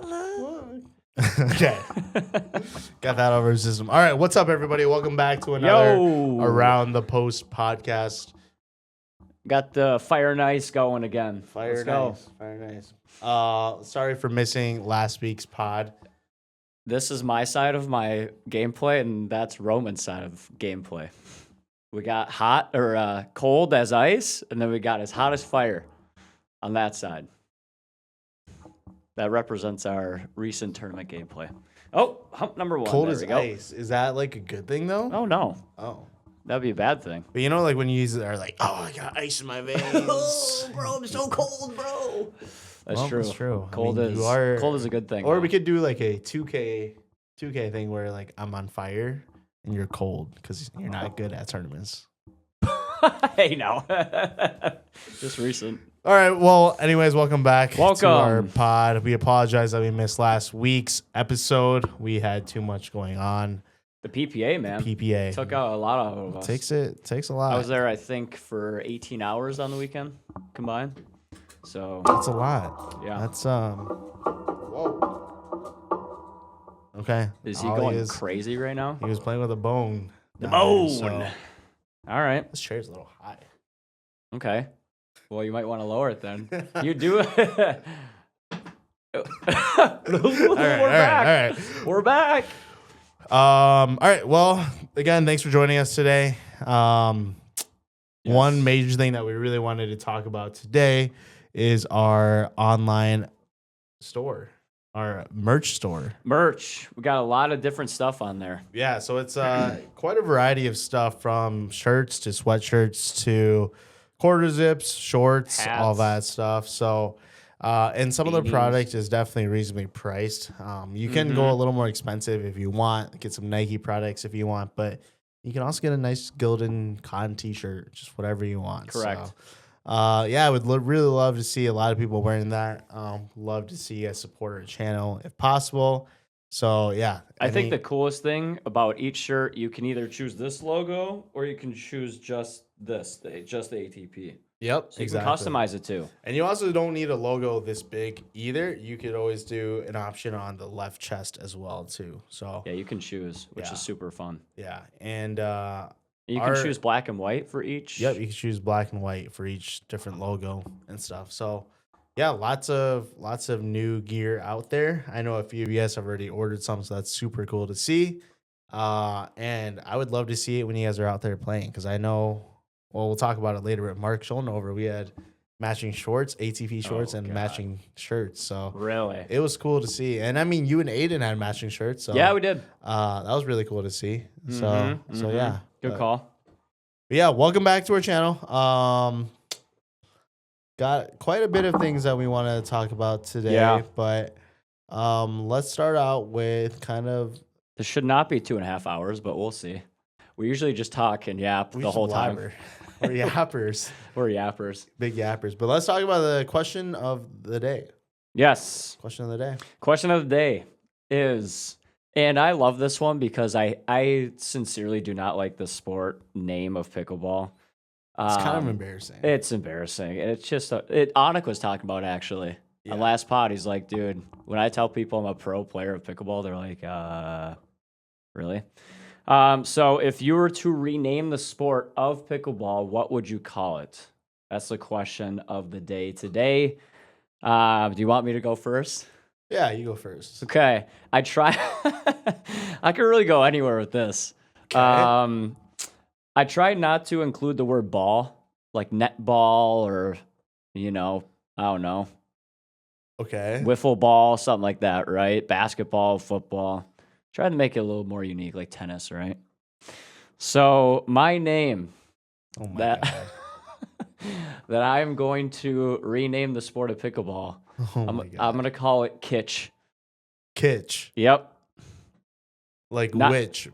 Okay. Got that over his system. All right. What's up, everybody? Welcome back to another Around the Post podcast. Got the Fire Nice going again. Fire nice. Sorry for missing last week's pod. This is my side of my gameplay, and that's Roman's side of gameplay. We got hot or cold as ice, and then we got as hot as fire on that side. That represents our recent tournament gameplay. Oh, hump number 1. Cold as ice. Is that like a good thing, though? Oh, no. Oh. That'd be a bad thing. But you know, like when you use it, are like, oh, I got ice in my veins. Oh, bro, I'm so cold, bro. That's true. That's true. Cold is a good thing. Or we could do like a 2K thing where like I'm on fire and you're cold because you're not good at tournaments. Hey, no. Just recent. All right. Well, anyways, welcome back to our Welcome. pod. We apologize that we missed last week's episode. We had too much going on. The PPA, man. PPA Took out a lot out of us. takes a lot. I was there, I think, for 18 hours on the weekend combined. So That's a lot. yeah. That's whoa. Okay. Is he All going is- crazy right now? He was playing with a bone. The down there, bone. so- All right. This chair's a little high. Okay. Well, you might want to lower it then. You do it. All right. We're back. All right. Well, again, thanks for joining us today. One major thing that we really wanted to talk about today is our online store, our merch store. Merch. We got a lot of different stuff on there. Yeah, so it's quite a variety of stuff from shirts to sweatshirts to quarter zips, shorts, Hats. all that stuff. So, and some of the Beanies. product is definitely reasonably priced. You can go a little more expensive if you want, get some Nike products if you want, but you can also get a nice Gildan cotton t-shirt, just whatever you want. Correct. So, yeah, I would really love to see a lot of people wearing that. Love to see a support our channel if possible. So, yeah. I think the coolest thing about each shirt, you can either choose this logo or you can choose just this, just the ATP. Yep, So you can customize it too. And you also don't need a logo this big either. You could always do an option on the left chest as well too. So Yeah, you can choose, which Yeah. is super fun. yeah, and You can choose black and white for each. yep, you can choose black and white for each different logo and stuff. So yeah, lots of new gear out there. I know a few of you guys have already ordered some, so that's super cool to see. And I would love to see it when you guys are out there playing because I know. Well, we'll talk about it later. But Mark Schulnover, we had matching shorts, ATP shorts, and God. matching shirts. So Really? it was cool to see. And I mean, you and Aiden had matching shirts. So Yeah, we did. that was really cool to see. So Mhm. yeah. Good call. But yeah, welcome back to our channel. Got quite a bit of things that we want to talk about today. Yeah. But let's start out with kind of This should not be 2.5 hours, but we'll see. We usually just talk and yap the whole time. We're yappers. We're yappers. Big yappers. But let's talk about the question of the day. Yes. Question of the day. Question of the day is, and I love this one because I sincerely do not like the sport name of pickleball. It's kind of embarrassing. It's embarrassing. It's just, Anik was talking about it actually. Yeah. On last pod, he's like, dude, when I tell people I'm a pro player of pickleball, they're like, really? So if you were to rename the sport of pickleball, what would you call it? That's the question of the day today. Do you want me to go first? Yeah, you go first. Okay. I try. I could really go anywhere with this. Okay. I try not to include the word ball, like netball or, I don't know, Okay. wiffle ball, something like that, right? Basketball, football. Try to make it a little more unique, like tennis, right? So my name Oh my that God. that I'm going to rename the sport of pickleball. Oh I'm my God. going to call it Kitch. Kitch. Yep, Like Not- witch,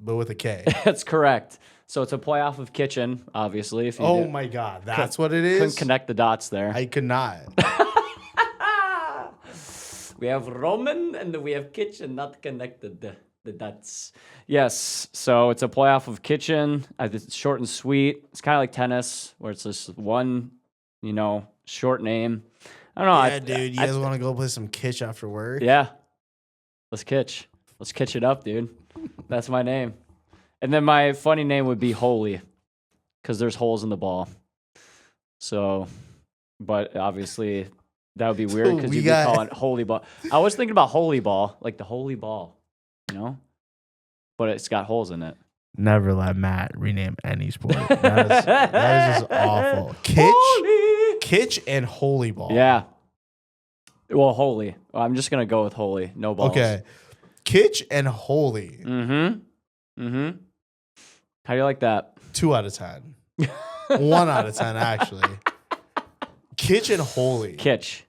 but with a K. that's correct. So it's a play off of kitchen, obviously. If you Oh my God. That's what it is? couldn't connect the dots there. I could not. We have Roman and we have kitchen, not connected the dots. Yes, so it's a playoff of kitchen. It's short and sweet. It's kind of like tennis, where it's just one, short name. I don't know. Yeah, dude. You guys want to go play some kitch after work? Yeah. Let's kitch. Let's kitch it up, dude. That's my name. And then my funny name would be Holy, because there's holes in the ball. So, but obviously that would be weird because you'd be calling it Holy Ball. I was thinking about Holy Ball, like the Holy Ball, you know? But it's got holes in it. Never let Matt rename any sport. That is just awful. Kitch and Holy Ball. Yeah. Well, Holy. I'm just going to go with Holy. No balls. Okay. Kitch and Holy. Mm-hmm. How do you like that? 2 out of 10. 1 out of 10, actually. Kitch and Holy. Kitch.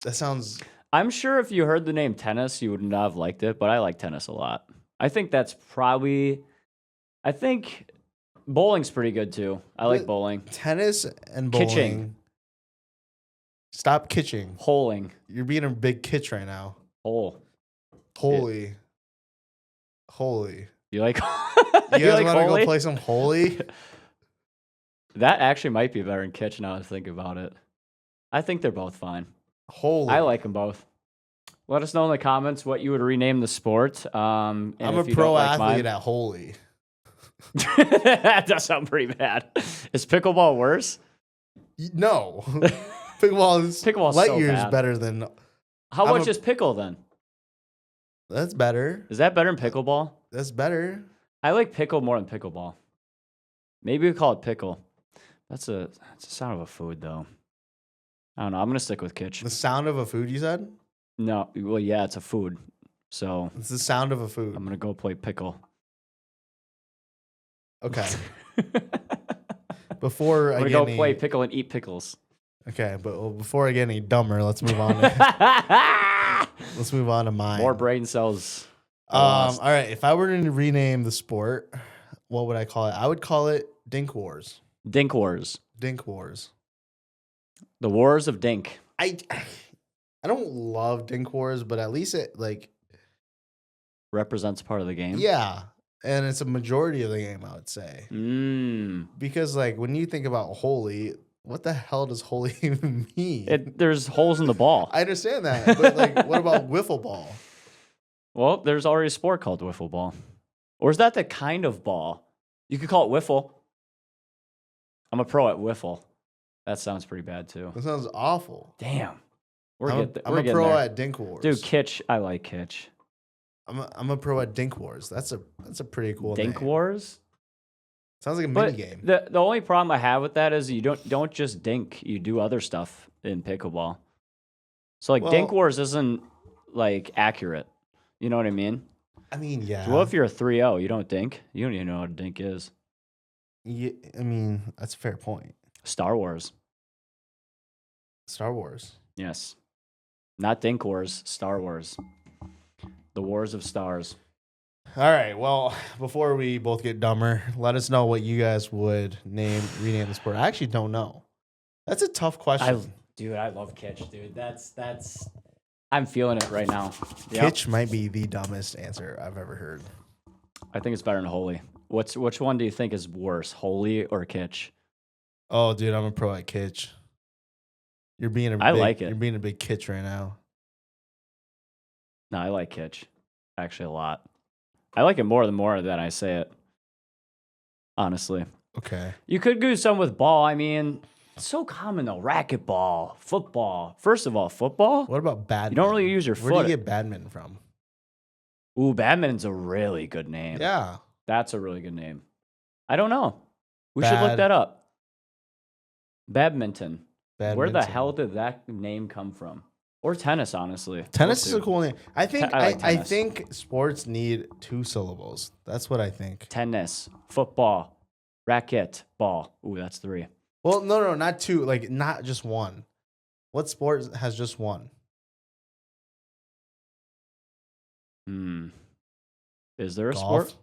That sounds... I'm sure if you heard the name tennis, you would not have liked it, but I like tennis a lot. I think that's probably... I think bowling's pretty good, too. I like bowling. Tennis and bowling. Kitching. Stop kitching. Holing. You're being a big kitch right now. Hole. Holy. You like... You guys want to go play some Holy? That actually might be better than kitch now that I think about it. I think they're both fine. Holy. I like them both. Let us know in the comments what you would rename the sport. I'm a pro athlete at Holy. That does sound pretty bad. Is pickleball worse? No. Pickleball's light years better than... How much is pickle then? That's better. Is that better than pickleball? That's better. I like pickle more than pickleball. Maybe we call it pickle. That's a sound of a food, though. I don't know. I'm going to stick with kitch. The sound of a food, you said? No. Well, yeah, it's a food. So it's the sound of a food. I'm going to go play pickle. Okay. Before I'm going to go play pickle and eat pickles. Okay, but before I get any dumber, let's move on. Let's move on to mine. More brain cells. All right. If I were to rename the sport, what would I call it? I would call it Dink Wars. Dink Wars. Dink Wars. The Wars of Dink. I don't love Dink Wars, but at least it represents part of the game. Yeah. And it's a majority of the game, I would say. Because when you think about Holy, what the hell does Holy even mean? There's holes in the ball. I understand that. But what about wiffle ball? Well, there's already a sport called wiffle ball. Or is that the kind of ball? You could call it wiffle. I'm a pro at wiffle. That sounds pretty bad, too. That sounds awful. Damn. I'm a pro at Dink Wars. Dude, kitch. I like kitch. I'm a pro at Dink Wars. That's a pretty cool name. Dink Wars? Sounds like a mini game. The only problem I have with that is you don't just dink. You do other stuff in pickleball. So Dink Wars isn't accurate. You know what I mean? I mean, yeah. So what if you're a 3-0? You don't dink? You don't even know what a dink is. Yeah, I mean, that's a fair point. Star Wars. Star Wars. Yes. Not Dink Wars, Star Wars. The Wars of Stars. All right. Well, before we both get dumber, let us know what you guys would rename the sport. I actually don't know. That's a tough question. I love kitch, dude. That's I'm feeling it right now. Kitch might be the dumbest answer I've ever heard. I think it's better than Holy. Which one do you think is worse, Holy or kitch? Oh, dude, I'm a pro at kitch. You're being You're being a big kitch right now. No, I like kitch. Actually, a lot. I like it more than I say it. Honestly. Okay. You could do some with ball. I mean, it's so common though. Racquetball, football. First of all, football. What about badminton? You don't really use your foot. Where do you get badminton from? Ooh, badminton's a really good name. Yeah. That's a really good name. I don't know. We should look that up. Badminton. Where the hell did that name come from? Or tennis, honestly. Tennis is a cool name. I think sports need 2 syllables. That's what I think. Tennis, football, racket, ball. Ooh, that's 3. Well, no, not 2. Not just 1. What sport has just 1? Is there a sport?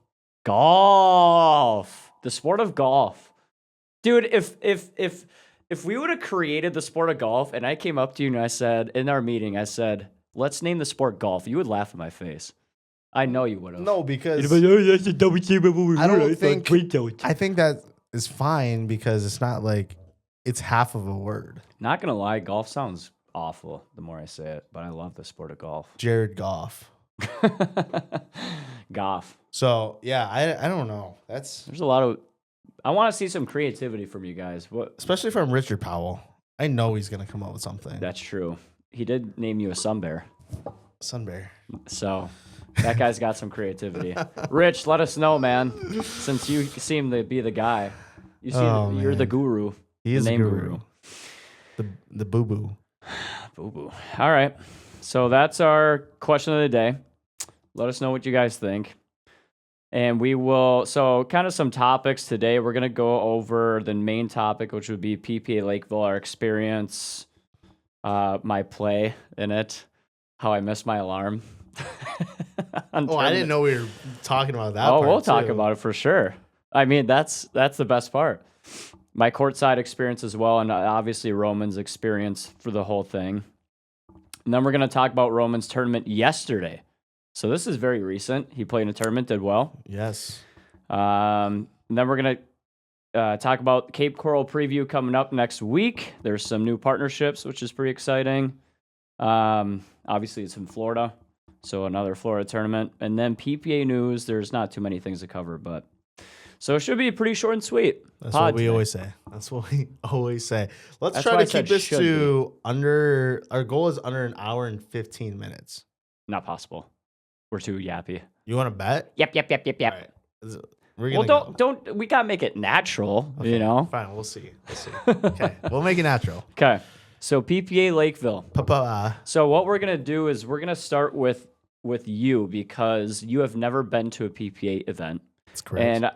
Golf. The sport of golf. Dude, if we would have created the sport of golf and I came up to you and I said, in our meeting, I said, let's name the sport golf, you would laugh in my face. I know you would have. No, because I think that is fine because it's not it's half of a word. Not gonna lie, golf sounds awful the more I say it, but I love the sport of golf. Jared Goff. Golf. So yeah, I don't know. There's a lot of. I want to see some creativity from you guys. What? Especially from Richard Powell. I know he's gonna come up with something. That's true. He did name you a sun bear. Sun bear. So that guy's got some creativity. Rich, let us know, man. Since you seem to be the guy, you're the guru. He is the guru. The boo boo. Boo boo. All right. So that's our question of the day. Let us know what you guys think. And we will, so kind of some topics today. We're going to go over the main topic, which would be PPA Lakeville, our experience, my play in it, how I missed my alarm. I didn't know we were talking about that. Oh, we'll talk about it for sure. I mean, that's the best part. My courtside experience as well, and obviously Roman's experience for the whole thing. And then we're going to talk about Roman's tournament yesterday. So this is very recent. He played in a tournament, did well. Yes. And then we're going to talk about Cape Coral preview coming up next week. There's some new partnerships, which is pretty exciting. Obviously, it's in Florida, so another Florida tournament. And then PPA news. There's not too many things to cover, but so it should be pretty short and sweet. That's what we always say. Let's try to keep this to under. Our goal is under an hour and 15 minutes. Not possible. We're too yappy. You want to bet? Yep. All right. Don't. We gotta make it natural. Okay, you know. Fine. We'll see. Okay. We'll make it natural. Okay. So PPA Lakeville. Papa. So what we're gonna do is we're gonna start with you because you have never been to a PPA event. That's correct. And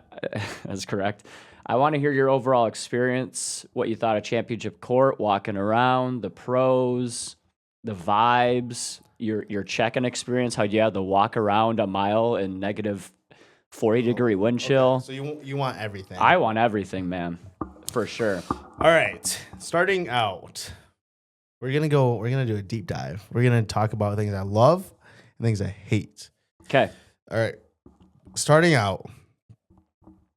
that's correct. I want to hear your overall experience, what you thought of Championship Court, walking around, the pros, the vibes, your check-in experience, how you had to walk around a mile in negative 40-degree wind chill. Okay. So you want everything. I want everything, man, for sure. All right. Starting out, we're gonna do a deep dive. We're gonna talk about things I love and things I hate. Okay. All right. Starting out.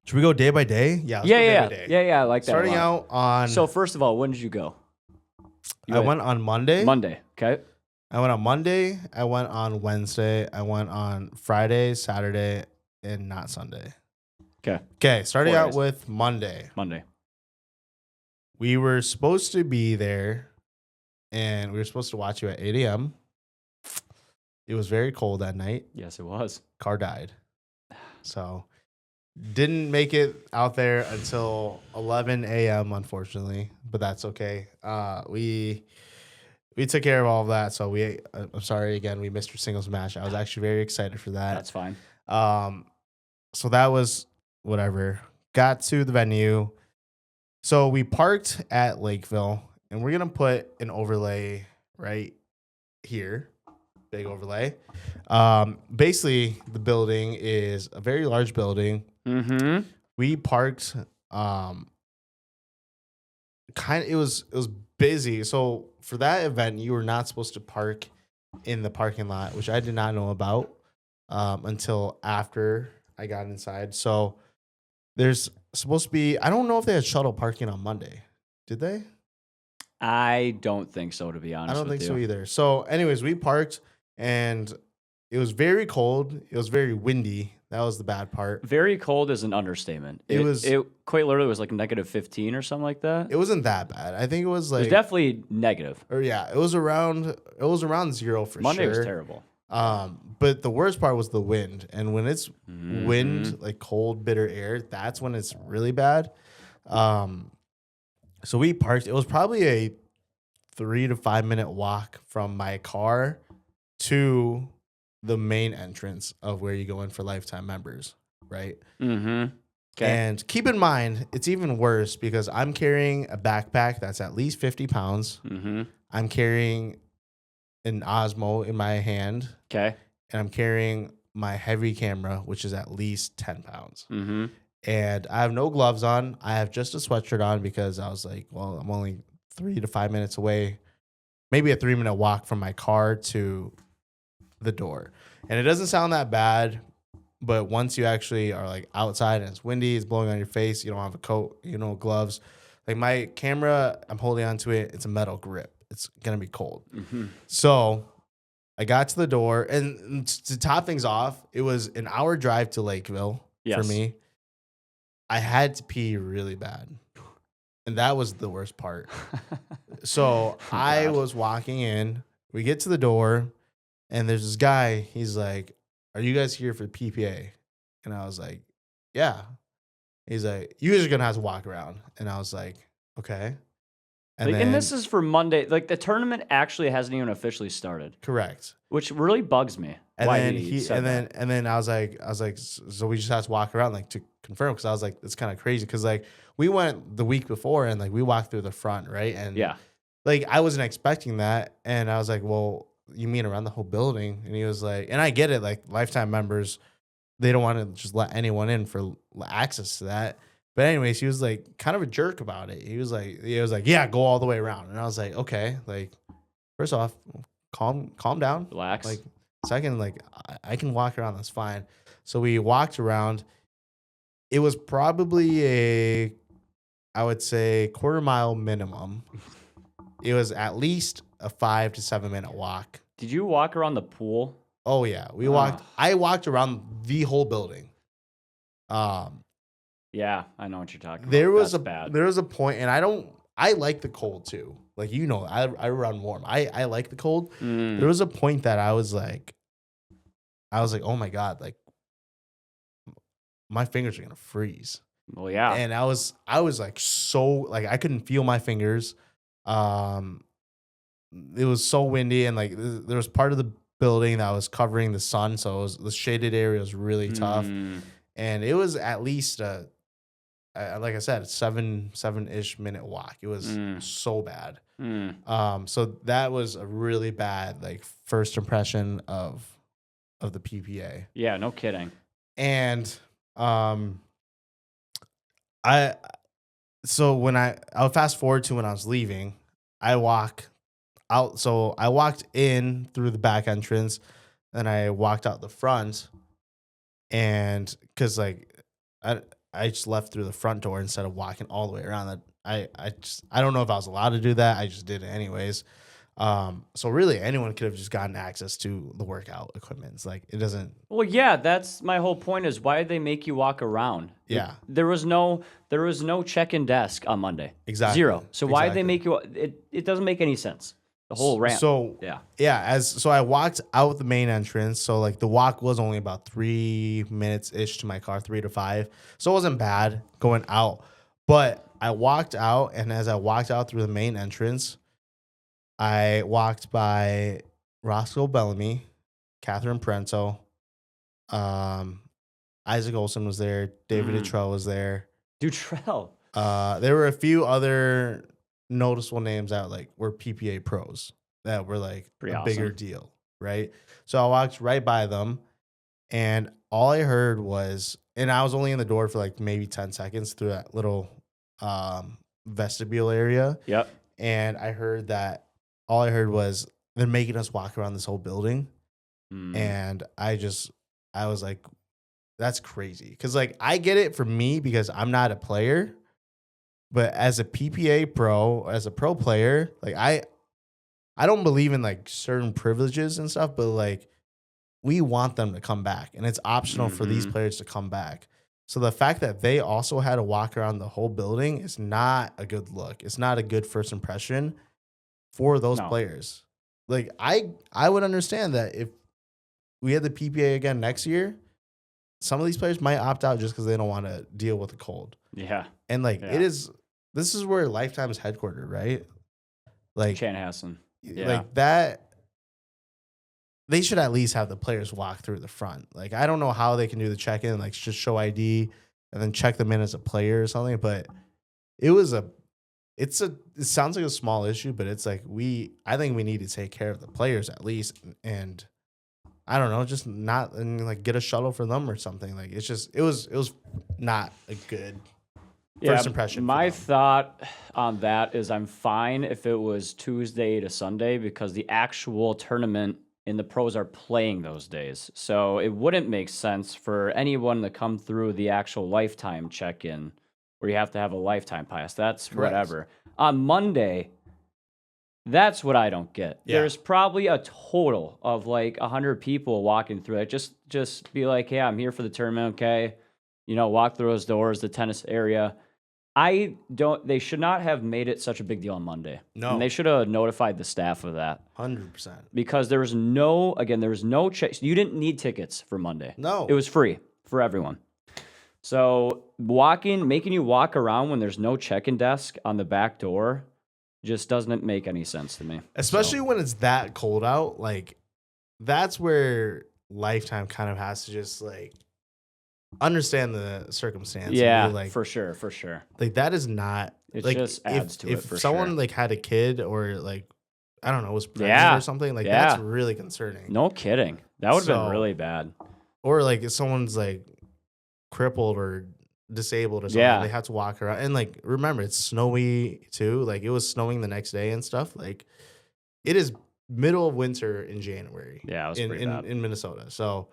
Should we go day by day? Yeah. Yeah. I like that. Starting out on. So first of all, when did you go? I went on Monday. Okay. I went on Monday. I went on Wednesday. I went on Friday, Saturday, and not Sunday. Okay. Starting out with Monday. We were supposed to be there, and we were supposed to watch you at 8 a.m. It was very cold that night. Yes, it was. Car died. So didn't make it out there until 11 a.m. unfortunately, but that's okay. We took care of all of that. So I'm sorry again, we missed your singles match. I was actually very excited for that. That's fine. So that was whatever. Got to the venue. So we parked at Lakeville, and we're gonna put an overlay right here. Big overlay. Basically, the building is a very large building. Mm-hmm. We parked. It was busy. So for that event, you were not supposed to park in the parking lot, which I did not know about until after I got inside. So there's supposed to be. I don't know if they had shuttle parking on Monday. Did they? I don't think so, to be honest. I don't think so either. So, anyways, we parked. And it was very cold. It was very windy. That was the bad part. Very cold is an understatement. It quite literally was like negative 15 or something like that. It wasn't that bad. I think it was like it was definitely negative. Or yeah, it was around zero for Monday sure. was terrible. But the worst part was the wind. And when it's wind, like cold, bitter air, that's when it's really bad. So we parked. It was probably a 3 to 5 minute walk from my car to the main entrance of where you go in for lifetime members, right? Mm-hmm. Okay. And keep in mind, it's even worse because I'm carrying a backpack that's at least 50 pounds. Mm-hmm. I'm carrying an Osmo in my hand. Okay. And I'm carrying my heavy camera, which is at least 10 pounds. Mm-hmm. And I have no gloves on. I have just a sweatshirt on because I was like, well, I'm only 3 to 5 minutes away, maybe a 3 minute walk from my car to the door. And it doesn't sound that bad, but once you actually are like outside and it's windy, it's blowing on your face, you don't have a coat, gloves, Like my camera, I'm holding onto it. It's a metal grip. It's gonna be cold. Mm-hmm. So I got to the door, and to top things off, it was an hour drive to Lakeville for Yes. me. I had to pee really bad, and that was the worst part. So I God. was walking in. We get to the door, and there's this guy. He's like, "Are you guys here for PPA?" And I was like, "Yeah." He's like, "You guys are gonna have to walk around." And I was like, "Okay." And Like, then and this is for Monday. Like the tournament actually hasn't even officially started, correct. which really bugs me. And why then he said that. and then I was like, so we just have to walk around like to confirm, because I was like, it's kind of crazy because like we went the week before and like we walked through the front, right? And Yeah. like I wasn't expecting that, and I was like, well, you mean around the whole building? And he was like, and I get it, like lifetime members, they don't want to just let anyone in for access to that. But anyways, he was like kind of a jerk about it. He was like, yeah, go all the way around. And I was like, okay, like first off, calm down, Relax. like second, like I can walk around, that's fine. So we walked around. It was probably I would say quarter-mile minimum. It was at least a 5 to 7 minute walk. Did you walk around the pool? Oh yeah, we walked. I walked around the whole building. Yeah, I know what you're talking There about. was That's bad. there was a point, and I like the cold too. Like I run warm. I like the cold. Mm. There was a point that I was like, oh my god, like my fingers are gonna freeze. Well, yeah. And I was like so like I couldn't feel my fingers. It was so windy, and like there was part of the building that was covering the sun, so the shaded area was really tough. Mm. And it was at least like I said, a 7-ish minute walk. It was so bad. So that was a really bad like first impression of the PPA. Yeah, no kidding. And so when I'll fast forward to when I was leaving, I walk out. So I walked in through the back entrance, then I walked out the front, and because like I just left through the front door instead of walking all the way around. That I don't know if I was allowed to do that. I just did it anyways. So really anyone could have just gotten access to the workout equipment. It's like it doesn't. Well, yeah, that's my whole point. Is why did they make you walk around? Yeah. There was no check-in desk on Monday. Exactly. 0. So why did they Exactly. make you? It doesn't make any sense. The whole ramp. So yeah. So I walked out the main entrance. So like the walk was only about 3 minutes ish to my car, 3 to 5. So it wasn't bad going out. But I walked out, and as I walked out through the main entrance, I walked by Roscoe Bellamy, Catherine Parento, Isaac Olson was there, David Dutrell was there. Dutrell. There were a few other noticeable names that like were PPA pros that were like Pretty bigger awesome. deal, right? So I walked right by them, and all I heard was, and I was only in the door for like maybe 10 seconds through that little vestibule area. Yep. And all I heard was they're making us walk around this whole building. And I was like, that's crazy. Cause like I get it for me because I'm not a player, but as a PPA pro, as a pro player, like I don't believe in like certain privileges and stuff, but like we want them to come back, and it's optional for these players to come back. So the fact that they also had to walk around the whole building is not a good look. It's not a good first impression for those players. Like I would understand that if we had the PPA again next year, some of these players might opt out just because they don't want to deal with the cold. Yeah. And like this is where Lifetime is headquartered, right? Like Chanhassen. Yeah. Like that. They should at least have the players walk through the front. Like, I don't know how they can do the check-in, like just show ID and then check them in as a player or something. But it sounds like a small issue, but it's like I think we need to take care of the players at least. And I don't know, just not and like get a shuttle for them or something. Like it was not a good first impression. My thought on that is I'm fine if it was Tuesday to Sunday because the actual tournament and the pros are playing those days. So it wouldn't make sense for anyone to come through the actual Lifetime check-in where you have to have a lifetime pass. That's Correct. whatever. On Monday, that's what I don't get. Yeah. There's probably a total of like 100 people walking through it. Just be like, hey, I'm here for the tournament, okay? You know, walk through those doors, the tennis area. They should not have made it such a big deal on Monday. No. And they should have notified the staff of that. 100%. Because there was no check. You didn't need tickets for Monday. No. It was free for everyone. So making you walk around when there's no check-in desk on the back door just doesn't make any sense to me. Especially when it's that cold out. Like, that's where Lifetime kind of has to just, like, understand the circumstance. Yeah, like, for sure. Like, that is not... It like, just adds to it for If someone, sure. like, had a kid or, like, I don't know, was pregnant or something, like, that's really concerning. No kidding. That would have been really bad. Or, like, if someone's, like, crippled or disabled or something, they have to walk around. And, like, remember, it's snowy, too. Like, it was snowing the next day and stuff. Like, it is middle of winter in January. Yeah, it was pretty bad. In Minnesota. So,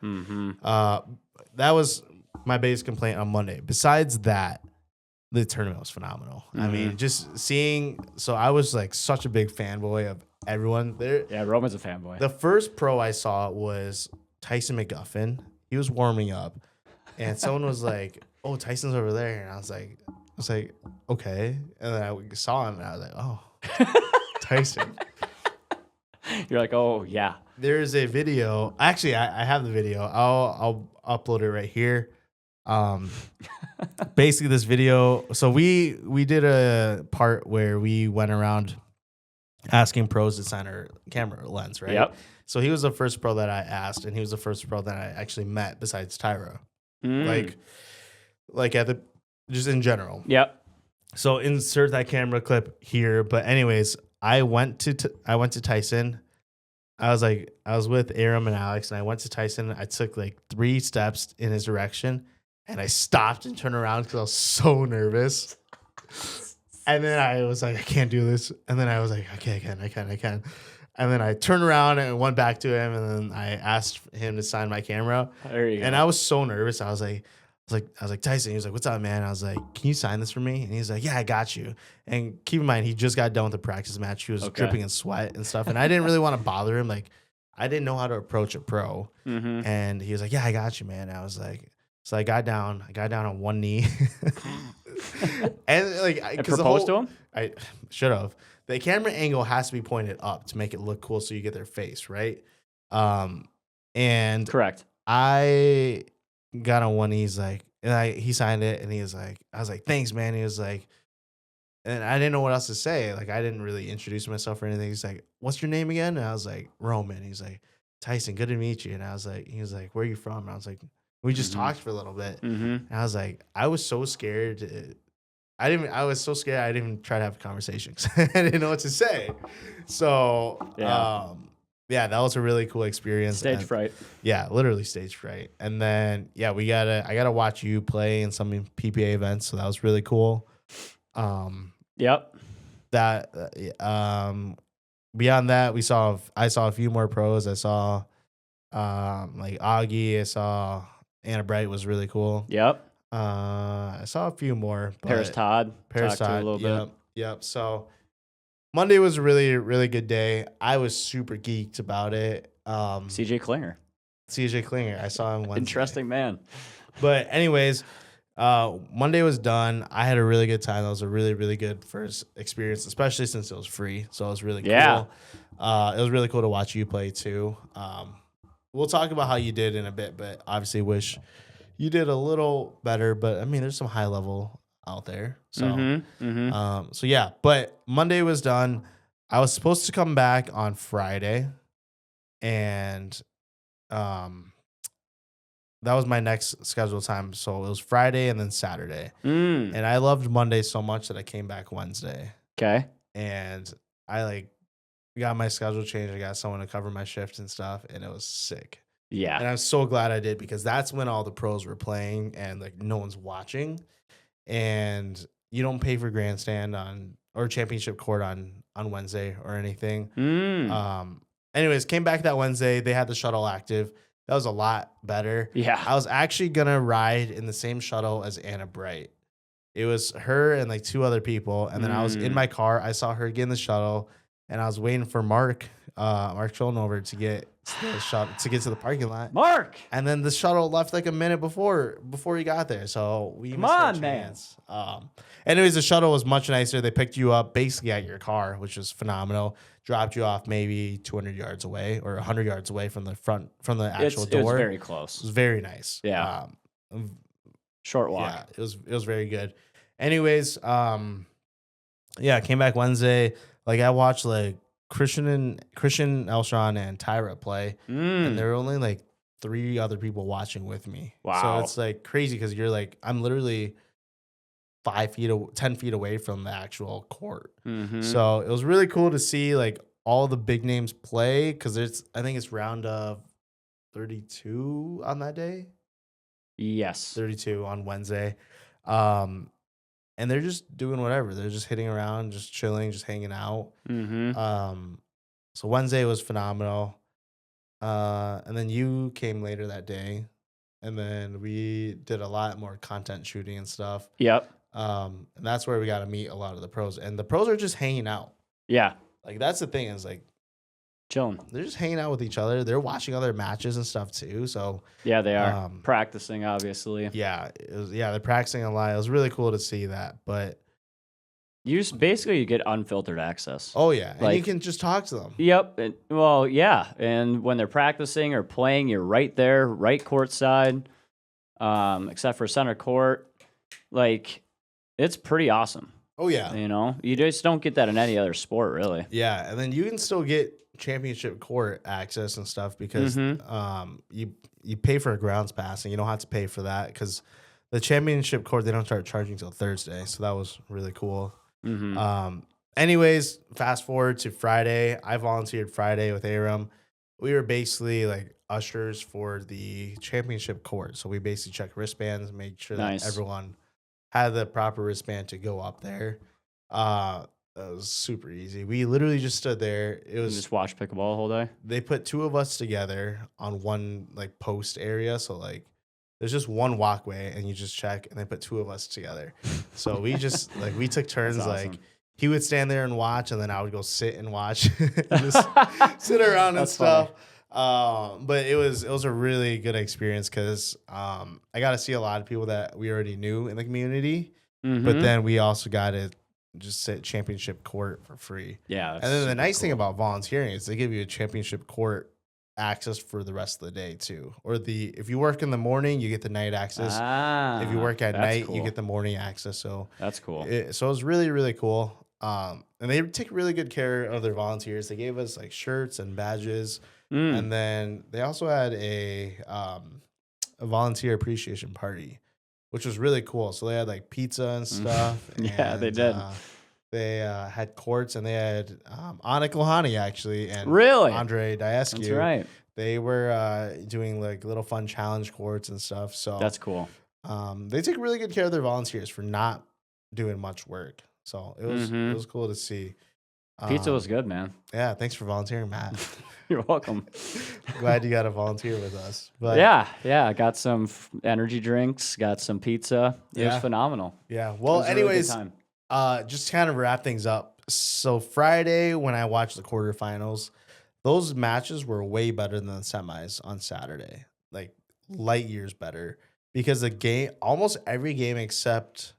that was my biggest complaint on Monday. Besides that, the tournament was phenomenal. I mean, just seeing... So, I was, like, such a big fanboy of everyone there. Yeah, Roman's a fanboy. The first pro I saw was Tyson McGuffin. He was warming up. And someone was like, "Oh, Tyson's over there." And I was like, okay. And then I saw him and I was like, "Oh, Tyson." You're like, "Oh, yeah." There's a video. Actually, I have the video. I'll upload it right here. Basically this video. So we did a part where we went around asking pros to sign our camera lens, right? Yep. So he was the first pro that I asked, and he was the first pro that I actually met besides Tyra. Like at the, just in general. Yep. So insert that camera clip here. But anyways, I went to Tyson. I was with Aram and Alex, and I went to Tyson. I took like 3 steps in his direction, and I stopped and turned around because I was so nervous. And then I was like, I can't do this. And then I was like, okay, I can. And then I turned around and went back to him, and then I asked him to sign my camera. There you go. And I was so nervous. I was like, Tyson. He was like, "What's up, man?" I was like, "Can you sign this for me?" And he's like, "Yeah, I got you." And keep in mind, he just got done with the practice match. He was dripping in sweat and stuff. And I didn't really want to bother him. Like, I didn't know how to approach a pro. And he was like, "Yeah, I got you, man." And I was like, so I got down on one knee. And like, I proposed to him? I should have. The camera angle has to be pointed up to make it look cool, so you get their face, right? And correct. I got on one knee. He's like, and he signed it, and he was like, I was like, "Thanks, man." He was like, and I didn't know what else to say. Like, I didn't really introduce myself or anything. He's like, "What's your name again?" And I was like, "Roman." He's like, "Tyson, good to meet you." And I was like, he was like, "Where are you from?" And I was like, we just talked for a little bit. And I was like, I was so scared. I was so scared I didn't even try to have a conversation because I didn't know what to say. So, yeah, that was a really cool experience. Stage fright. Yeah, literally stage fright. And then, yeah, I gotta watch you play in some PPA events. So that was really cool. Yep. Beyond that, I saw a few more pros. I saw, like Augie. I saw Anna Bright was really cool. Yep. I saw a few more. Paris Todd. Talked to a little bit. Yep. So Monday was a really, really good day. I was super geeked about it. CJ Klinger. I saw him Wednesday. Interesting man. But anyways, Monday was done. I had a really good time. That was a really, really good first experience, especially since it was free. So it was really cool. Yeah. It was really cool to watch you play too. We'll talk about how you did in a bit, but obviously wish you did a little better. But I mean, there's some high level out there. So, so yeah, but Monday was done. I was supposed to come back on Friday, and that was my next scheduled time. So it was Friday and then Saturday. And I loved Monday so much that I came back Wednesday. Okay. And I got my schedule changed. I got someone to cover my shift and stuff, and it was sick. Yeah. And I'm so glad I did, because that's when all the pros were playing and no one's watching. And you don't pay for grandstand or championship court on Wednesday or anything. Anyways, came back that Wednesday. They had the shuttle active. That was a lot better. Yeah. I was actually going to ride in the same shuttle as Anna Bright. It was her and like 2 other people, and then I was in my car. I saw her get in the shuttle, and I was waiting for Mark Schulnover to get to the shuttle to get to the parking lot. Mark, And then the shuttle left like a minute before he got there, so we come missed our on, man. chance. Anyways, the shuttle was much nicer. They picked you up basically at your car, which was phenomenal. Dropped you off maybe 200 yards away or 100 yards away from the actual door. It was very It close. was very nice. Yeah. Short walk. Yeah, it was very good. Anyways, yeah, I came back Wednesday. Like I watched like Christian Elshon and Tyra play, and there were only like 3 other people watching with me. Wow. So it's like crazy because you're like I'm literally 10 feet away from the actual court. So it was really cool to see like all the big names play because I think it's round of 32 on that day. Yes. 32 on Wednesday. And they're just doing whatever. They're just hitting around, just chilling, just hanging out. So Wednesday was phenomenal. And then you came later that day. And then we did a lot more content shooting and stuff. Yep. And that's where we got to meet a lot of the pros. And the pros are just hanging out. Yeah. Like that's the thing is like chilling. They're just hanging out with each other. They're watching other matches and stuff too. So yeah, they are practicing, obviously. Yeah, they're practicing a lot. It was really cool to see that. But you just basically get unfiltered access. Oh yeah, and you can just talk to them. Yep. Well, yeah, and when they're practicing or playing, you're right there, right court side, except for center court. Like, it's pretty awesome. Oh yeah, you just don't get that in any other sport, really. Yeah, and then you can still get championship court access and stuff because you pay for a grounds pass and you don't have to pay for that because the championship court they don't start charging until Thursday, so that was really cool. Anyways, fast forward to Friday. I volunteered Friday with Aram. We were basically like ushers for the championship court, so we basically checked wristbands, made sure that everyone had the proper wristband to go up there. That was super easy. We literally just stood there. It was just watch pickleball the whole day. They put 2 of us together on one like post area, so like there's just one walkway, and you just check, and they put 2 of us together. So we just like we took turns. Awesome. Like he would stand there and watch, and then I would go sit and watch, and just sit around and stuff. But it was a really good experience because I got to see a lot of people that we already knew in the community, but then we also got to just sit championship court for free. Yeah. And then the nice thing about volunteering is they give you a championship court access for the rest of the day too. Or if you work in the morning, you get the night access. If you work at night, you get the morning access. So that's cool. So it was really, really cool. And they take really good care of their volunteers. They gave us like shirts and badges. And then they also had a volunteer appreciation party, which was really cool. So they had like pizza and stuff. Yeah, they did. They had courts, and they had Anna Kohani actually, and Andre Diescu. That's right. They were doing like little fun challenge courts and stuff. So that's cool. They take really good care of their volunteers for not doing much work. So it was cool to see. Pizza was good, man. Yeah, thanks for volunteering, Matt. You're welcome. Glad you got to volunteer with us. But yeah, got some energy drinks, got some pizza. It was phenomenal. Yeah. Well, anyways, really just to kind of wrap things up. So Friday, when I watched the quarterfinals, those matches were way better than the semis on Saturday, like light years better, because the game, almost every game except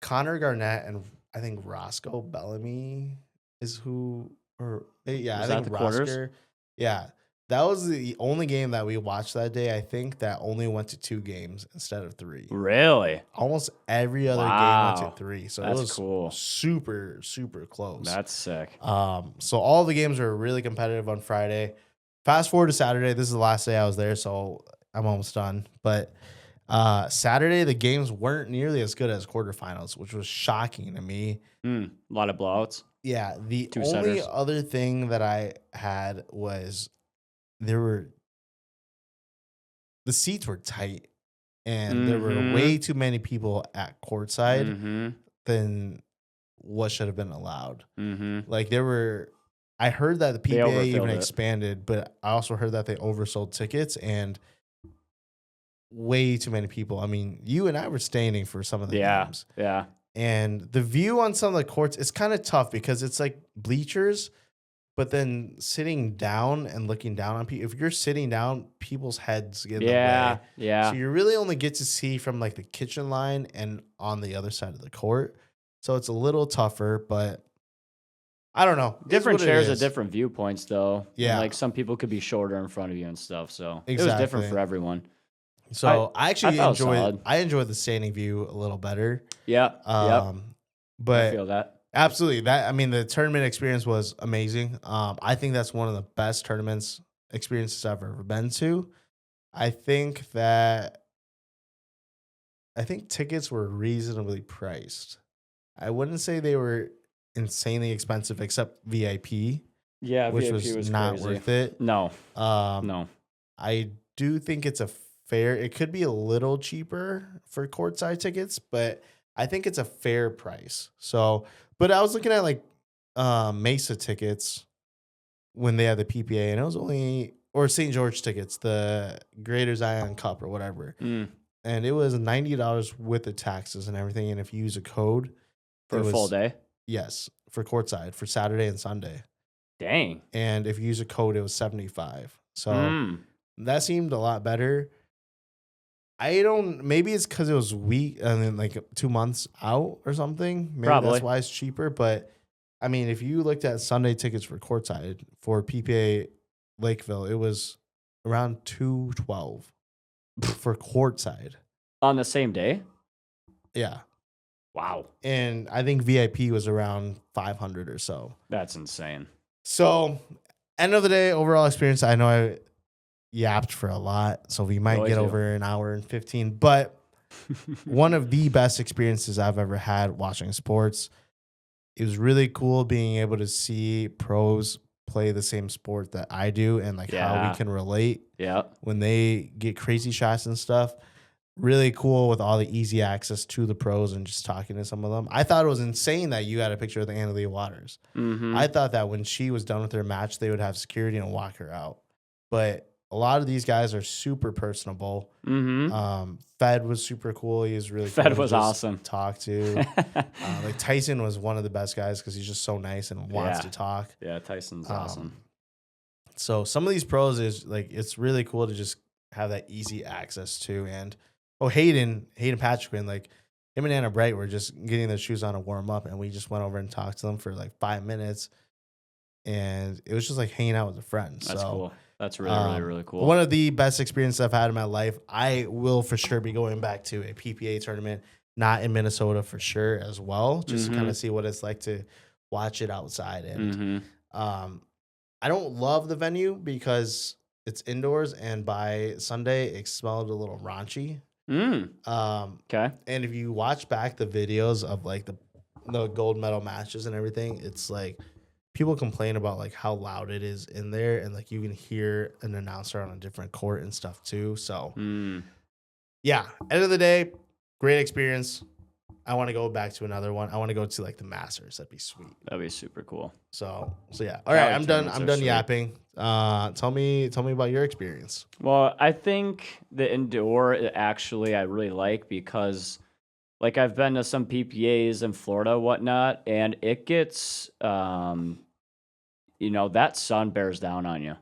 Connor Garnett and I think Roscoe Bellamy is who, or yeah, I think Roscoe. Yeah, that was the only game that we watched that day. I think that only went to 2 games instead of 3. Really? Almost every other game went to 3. So that's it was cool. Super, super close. That's sick. So all the games were really competitive on Friday. Fast forward to Saturday. This is the last day I was there, so I'm almost done. But Saturday, the games weren't nearly as good as quarterfinals, which was shocking to me. A lot of blowouts. Yeah. The only other thing that I had was the seats were tight, and there were way too many people at courtside than what should have been allowed. Like I heard that the PPA even expanded, but I also heard that they oversold tickets, and way too many people. I mean, you and I were standing for some of the games. Yeah. And the view on some of the courts is kind of tough because it's like bleachers, but then sitting down and looking down on people. If you're sitting down, people's heads get in the way. Yeah. So you really only get to see from like the kitchen line and on the other side of the court. So it's a little tougher, but I don't know. Different chairs at different viewpoints, though. Yeah. And, like, some people could be shorter in front of you and stuff. So it was Exactly. different for everyone. So I actually solid. enjoyed the standing view a little better. Yeah. But I feel that. Absolutely. The tournament experience was amazing. I think that's one of the best tournaments experiences I've ever been to. I think tickets were reasonably priced. I wouldn't say they were insanely expensive except VIP. Yeah, which VIP was not crazy. worth it. No. No. I do think it's it could be a little cheaper for courtside tickets, but I think it's a fair price. So, but I was looking at like Mesa tickets when they had the PPA, and it was or St. George tickets, the Greater Zion Cup or whatever. And it was $90 with the taxes and everything. And if you use a code for a full day, yes, for courtside for Saturday and Sunday. Dang. And if you use a code, it was $75. So that seemed a lot better. Maybe it's because it was week and then like 2 months out or something. Maybe Probably. That's why it's cheaper. But I mean, if you looked at Sunday tickets for courtside for PPA Lakeville, it was around $212 for courtside. On the same day? Yeah. Wow. And I think VIP was around $500 or so. That's insane. So, end of the day, overall experience, I know I yapped for a lot, so we might get over an hour and 15, but one of the best experiences I've ever had watching sports. It was really cool being able to see pros play the same sport that I do and like how we can relate when they get crazy shots and stuff. Really cool with all the easy access to the pros and just talking to some of them. I thought it was insane that you got a picture of the Annalee Waters. I thought that when she was done with her match, they would have security and walk her out. But a lot of these guys are super personable. Fed was super cool. He was really cool. Fed was awesome. Talk to. Like Tyson was one of the best guys because he's just so nice and wants to talk. Yeah, Tyson's awesome. So some of these pros is like it's really cool to just have that easy access to. And Hayden Patrick, like him and Anna Bright were just getting their shoes on to warm up, and we just went over and talked to them for like 5 minutes, and it was just like hanging out with a friend. That's cool. That's really cool. One of the best experiences I've had in my life. I will for sure be going back to a PPA tournament, not in Minnesota for sure as well, just to kind of see what it's like to watch it outside. And I don't love the venue because it's indoors, and by Sunday it smelled a little raunchy. Okay. And if you watch back the videos of like the gold medal matches and everything, it's like people complain about like how loud it is in there, and like you can hear an announcer on a different court and stuff too. So yeah, end of the day, great experience. I want to go back to another one. I want to go to like the Masters. That'd be sweet. That'd be super cool. So yeah. All right, I'm done yapping. Tell me about your experience. Well, I think the indoor actually I really like because like I've been to some PPAs in Florida, whatnot, and it gets that sun bears down on you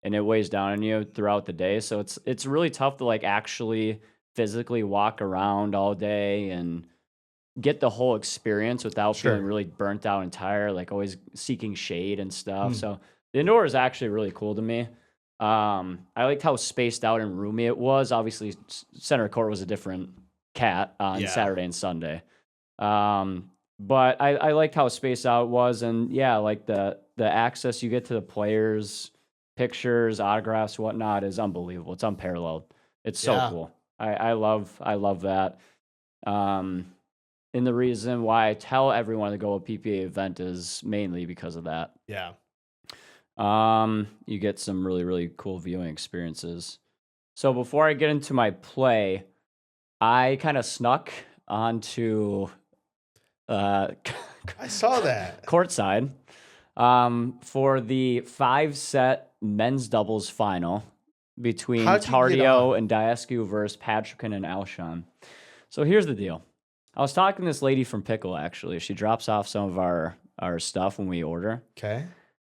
and it weighs down on you throughout the day. So it's really tough to like actually physically walk around all day and get the whole experience without feeling really burnt out and tired, like always seeking shade and stuff. So the indoor is actually really cool to me. I liked how spaced out and roomy it was. Obviously, center court was a different cat on Saturday and Sunday. But I liked how spaced out it was. And yeah, like the access you get to the players, pictures, autographs, whatnot is unbelievable. It's unparalleled. It's so cool. I love that. And the reason why I tell everyone to go to a PPA event is mainly because of that. Yeah. You get some really, really cool viewing experiences. So before I get into my play, I kind of snuck onto I saw that courtside for the 5-set men's doubles final between How'd you get Tardio on? and Diascu versus Patrick and Alshon. So here's the deal. I was talking to this lady from Pickle, actually. She drops off some of our stuff when we order. Okay.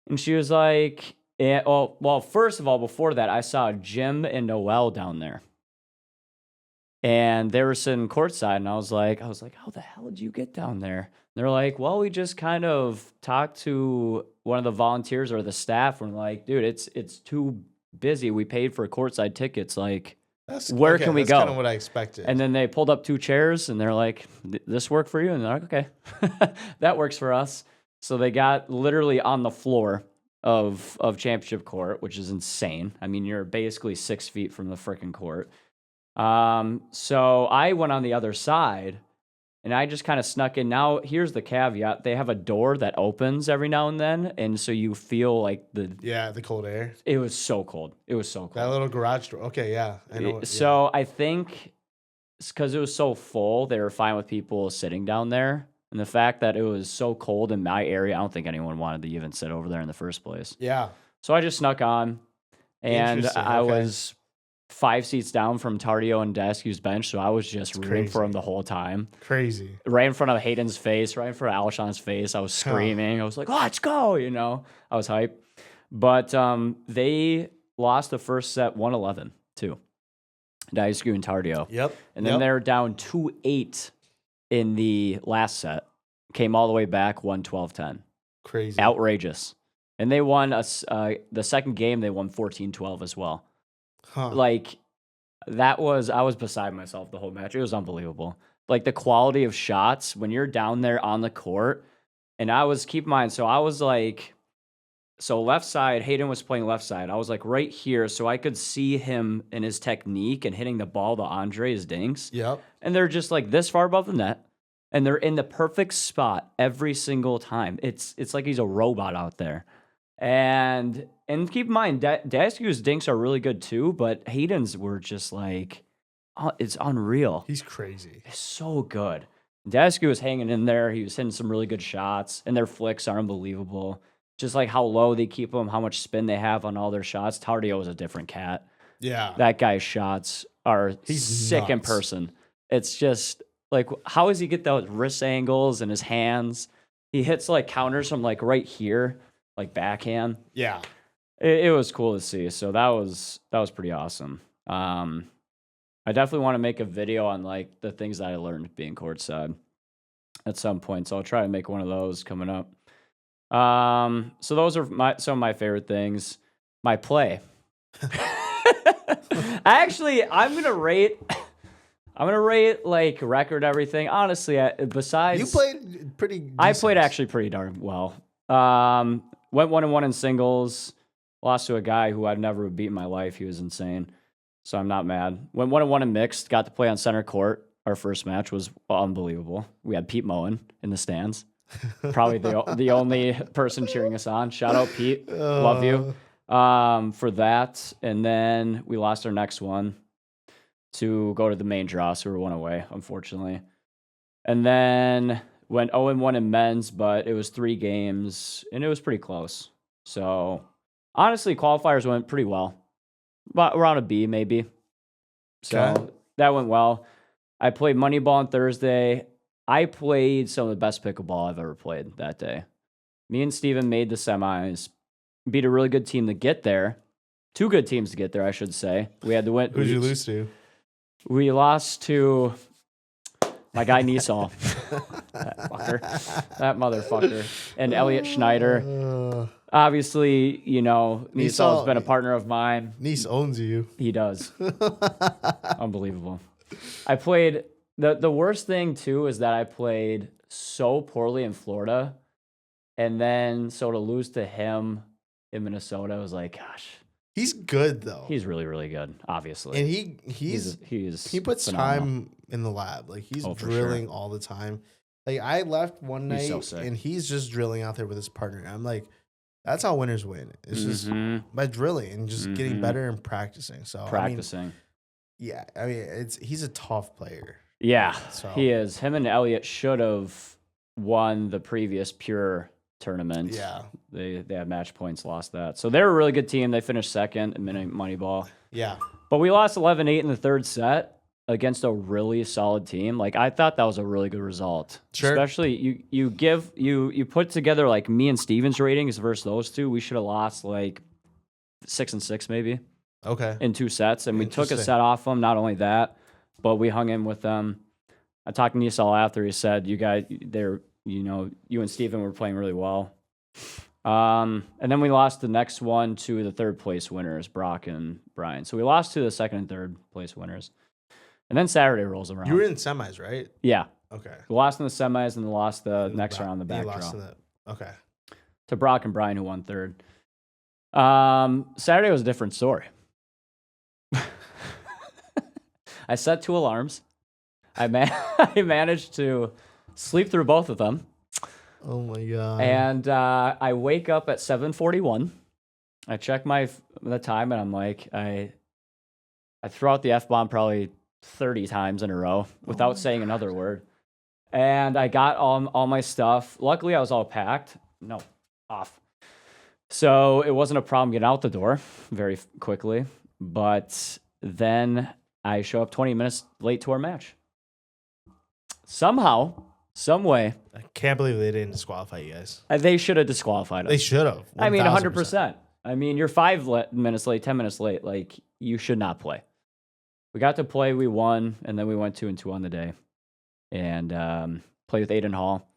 And she was like, well, first of all, before that, I saw Jim and Noel down there. And they were sitting courtside, and I was like, how the hell did you get down there? And they're like, well, we just kind of talked to one of the volunteers or the staff, and we're like, dude, it's too busy. We paid for courtside tickets. Like, where can we go? That's kind of what I expected. And then they pulled up 2 chairs, and they're like, this work for you? And they're like, okay, that works for us. So they got literally on the floor of championship court, which is insane. I mean, you're basically 6 feet from the freaking court. So I went on the other side, and I just kind of snuck in. Now, here's the caveat. They have a door that opens every now and then, and so you feel like the cold air. It was so cold. It was so cold. That little garage door. Okay, yeah. I know. So I think because it was so full, they were fine with people sitting down there. And the fact that it was so cold in my area, I don't think anyone wanted to even sit over there in the first place. Yeah. So I just snuck on, and I Okay. was 5 seats down from Tardio and Dascu's bench, so I was just rooting for him the whole time. Crazy. Right in front of Hayden's face, right in front of Alshon's face, I was screaming. I was like, let's go, I was hyped. But they lost the first set 1-11 too. Dascu and Tardio. Yep. And then they're down 2-8 in the last set. Came all the way back, won 12-10. Crazy. Outrageous. And they won the second game, they won 14-12 as well. Huh. Like, I was beside myself the whole match. It was unbelievable. Like, the quality of shots when you're down there on the court. And keep in mind, so I was like, so left side, Hayden was playing left side. I was like right here, so I could see him and his technique and hitting the ball to Andre's dinks. Yep. And they're just like this far above the net. And they're in the perfect spot every single time. It's like he's a robot out there. And keep in mind, Dascu's dinks are really good too, but Hayden's were just like, it's unreal. He's crazy. It's so good. Dascu was hanging in there. He was hitting some really good shots, and their flicks are unbelievable. Just like how low they keep them, how much spin they have on all their shots. Tardio is a different cat. Yeah. That guy's shots are sick in nuts. person. It's just like, how does he get those wrist angles and his hands? He hits like counters from like right here, like backhand. Yeah. It was cool to see. So that was pretty awesome. I definitely want to make a video on like the things that I learned being courtside at some point. So I'll try to make one of those coming up. So those are some of my favorite things. My play. I'm gonna rate like record everything. Honestly, besides You played pretty decent. I played actually pretty darn well. Went 1-1 in singles. Lost to a guy who I've never beat in my life. He was insane. So I'm not mad. Went 1-1 in mixed. Got to play on center court. Our first match was unbelievable. We had Pete Moen in the stands. Probably the only person cheering us on. Shout out Pete. Love you. For that. And then we lost our next one to go to the main draw. So we were 1 away, unfortunately. And then went 0-1 in men's, but it was 3 games, and it was pretty close. So honestly, qualifiers went pretty well. But around a B, maybe. So that went well. I played Moneyball on Thursday. I played some of the best pickleball I've ever played that day. Me and Steven made the semis, beat a really good team to get there. 2 good teams to get there, I should say. We had to win. Who'd you lose to? We lost to my guy Nisal. That motherfucker. And Elliot Schneider. Obviously, Nisal's been a partner of mine. Nice owns you. He does. Unbelievable. I played... The worst thing, too, is that I played so poorly in Florida. And then, so to lose to him in Minnesota, I was like, gosh. He's good, though. He's really, really good, obviously. And he puts phenomenal. time in the lab. Like, he's Oh, for drilling sure. all the time. Like, I left one night, He's so sick. and he's just drilling out there with his partner. I'm like, that's how winners win. It's just Mhm. by drilling and just getting Mhm. better and practicing. So Practicing. He's a tough player. Yeah, So he is. Him and Elliot should have won the previous Pure tournament. Yeah. They had match points, lost that. So they're a really good team. They finished second in Moneyball. Yeah. But we lost 11-8 in the third set against a really solid team. Like, I thought that was a really good result. Sure. Especially you put together like me and Steven's ratings versus those two. We should have lost like 6-6 maybe Okay. in 2 sets, and we took a Interesting. set off them. Not only that, but we hung in with them. I talked to Nisal after. He said, "You guys, you and Steven were playing really well." And then we lost the next one to the third place winners, Brock and Brian. So we lost to the second and third place winners. And then Saturday rolls around. You were in semis, right? Yeah. Okay. We lost in the semis and lost the next round, the back draw. Okay. To Brock and Brian, who won third. Saturday was a different story. I set 2 alarms. I managed to sleep through both of them. Oh my god! And I wake up at 7:41. I check the time, and I'm like, I throw out the F-bomb probably 30 times in a row without saying another word. And I got all my stuff. Luckily, I was all packed. No, off. So it wasn't a problem getting out the door very quickly. But then I show up 20 minutes late to our match. Somehow, some way. I can't believe they didn't disqualify you guys. They should have disqualified us. They should have. I mean, 100%. I mean, you're 5 minutes late, 10 minutes late. Like, you should not play. We got to play. We won, and then we went 2-2 on the day. And played with Aiden Hall.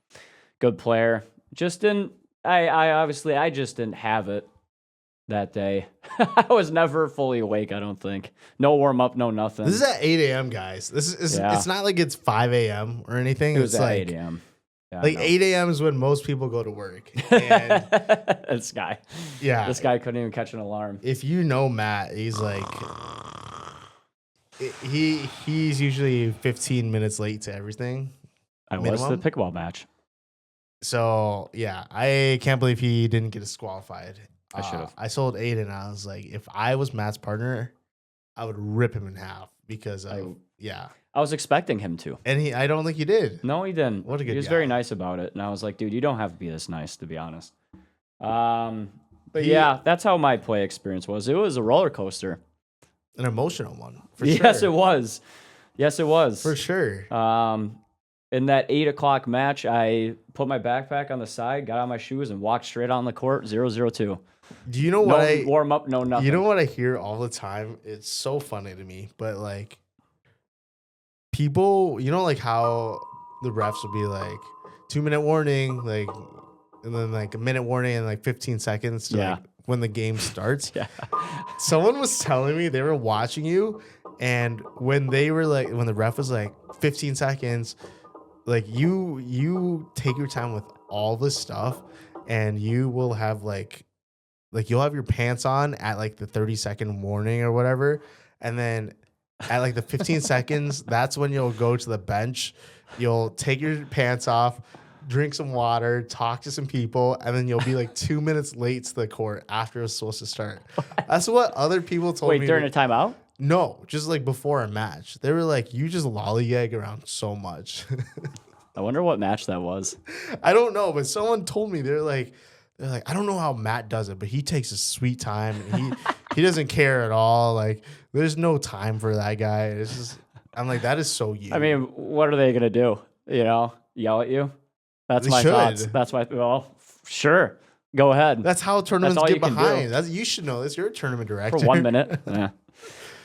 Good player. Just didn't... I just didn't have it that day. I was never fully awake, I don't think. No warm-up, no nothing. This is at 8 a.m., guys. This is It's not like it's 5 a.m. or anything. It was it's at like 8 a.m. Yeah, like 8 a.m. is when most people go to work. And this guy. Yeah. This guy couldn't even catch an alarm. If you know Matt, he's like... He's usually 15 minutes late to everything. I was the pickleball match. So, yeah, I can't believe he didn't get disqualified. I should have. I told Aiden, I was like, if I was Matt's partner, I would rip him in half because of, I was expecting him to. And I don't think he did. No, he didn't. What a good He was guy. very nice about it. And I was like, dude, you don't have to be this nice, to be honest. But yeah, that's how my play experience was. It was a roller coaster. An emotional one, for sure. Yes, it was. Yes, it was. For sure. In that 8 o'clock match, I put my backpack on the side, got on my shoes, and walked straight on the court, 0-0-2. Do you know what no warm up, no nothing. You know what I hear all the time? It's so funny to me, but like people, you know, like how the refs will be like 2-minute warning, like, and then like a minute warning and like 15 seconds to like when the game starts. Yeah. Someone was telling me they were watching you, and when they were like, when the ref was like 15 seconds, like you take your time with all this stuff, and you will have like you'll have your pants on at like the 30-second warning or whatever, and then at like the 15 seconds, that's when you'll go to the bench, you'll take your pants off, drink some water, talk to some people, and then you'll be like 2 minutes late to the court after it's supposed to start. That's what other people told me. Wait, during a timeout? No, just like before a match. They were like, you just lollygag around so much. I wonder what match that was. I don't know, but someone told me they're like, I don't know how Matt does it, but he takes a sweet time. And he doesn't care at all. Like, there's no time for that guy. It's just, I'm like, that is so you. I mean, what are they gonna do? You know, yell at you? That's They my should. thoughts. That's my sure. Go ahead. That's how tournaments all get you can do. behind. You should know this. You're a tournament director. For 1 minute. Yeah.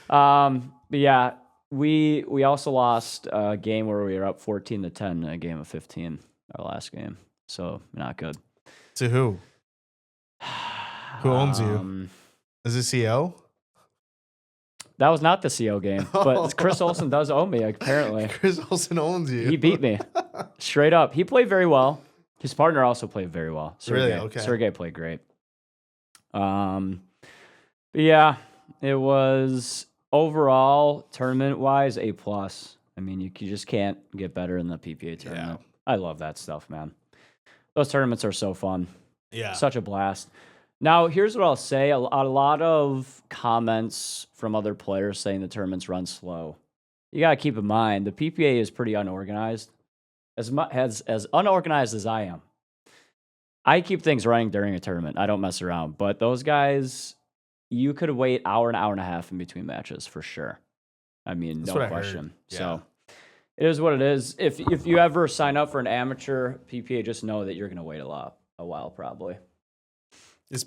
But yeah, we also lost a game where we were up 14-10 in a game of 15, our last game. So not good. To who? Who owns you? Is it CO? That was not the CO game, but Chris Olsen does owe me, apparently. Chris Olsen owns you. He beat me. Straight up. He played very well. His partner also played very well. Sergey. Really? Okay. Sergey played great. But yeah, it was overall tournament-wise A+. I mean, you just can't get better in the PPA tournament. Yeah. I love that stuff, man. Those tournaments are so fun. Yeah. Such a blast. Now, here's what I'll say. A lot of comments from other players saying the tournaments run slow. You got to keep in mind, the PPA is pretty unorganized. As unorganized as I am. I keep things running during a tournament. I don't mess around. But those guys, you could wait hour and a half in between matches for sure. I mean, That's no what I question. heard. Yeah. So it is what it is. If you ever sign up for an amateur PPA, just know that you're going to wait a while probably.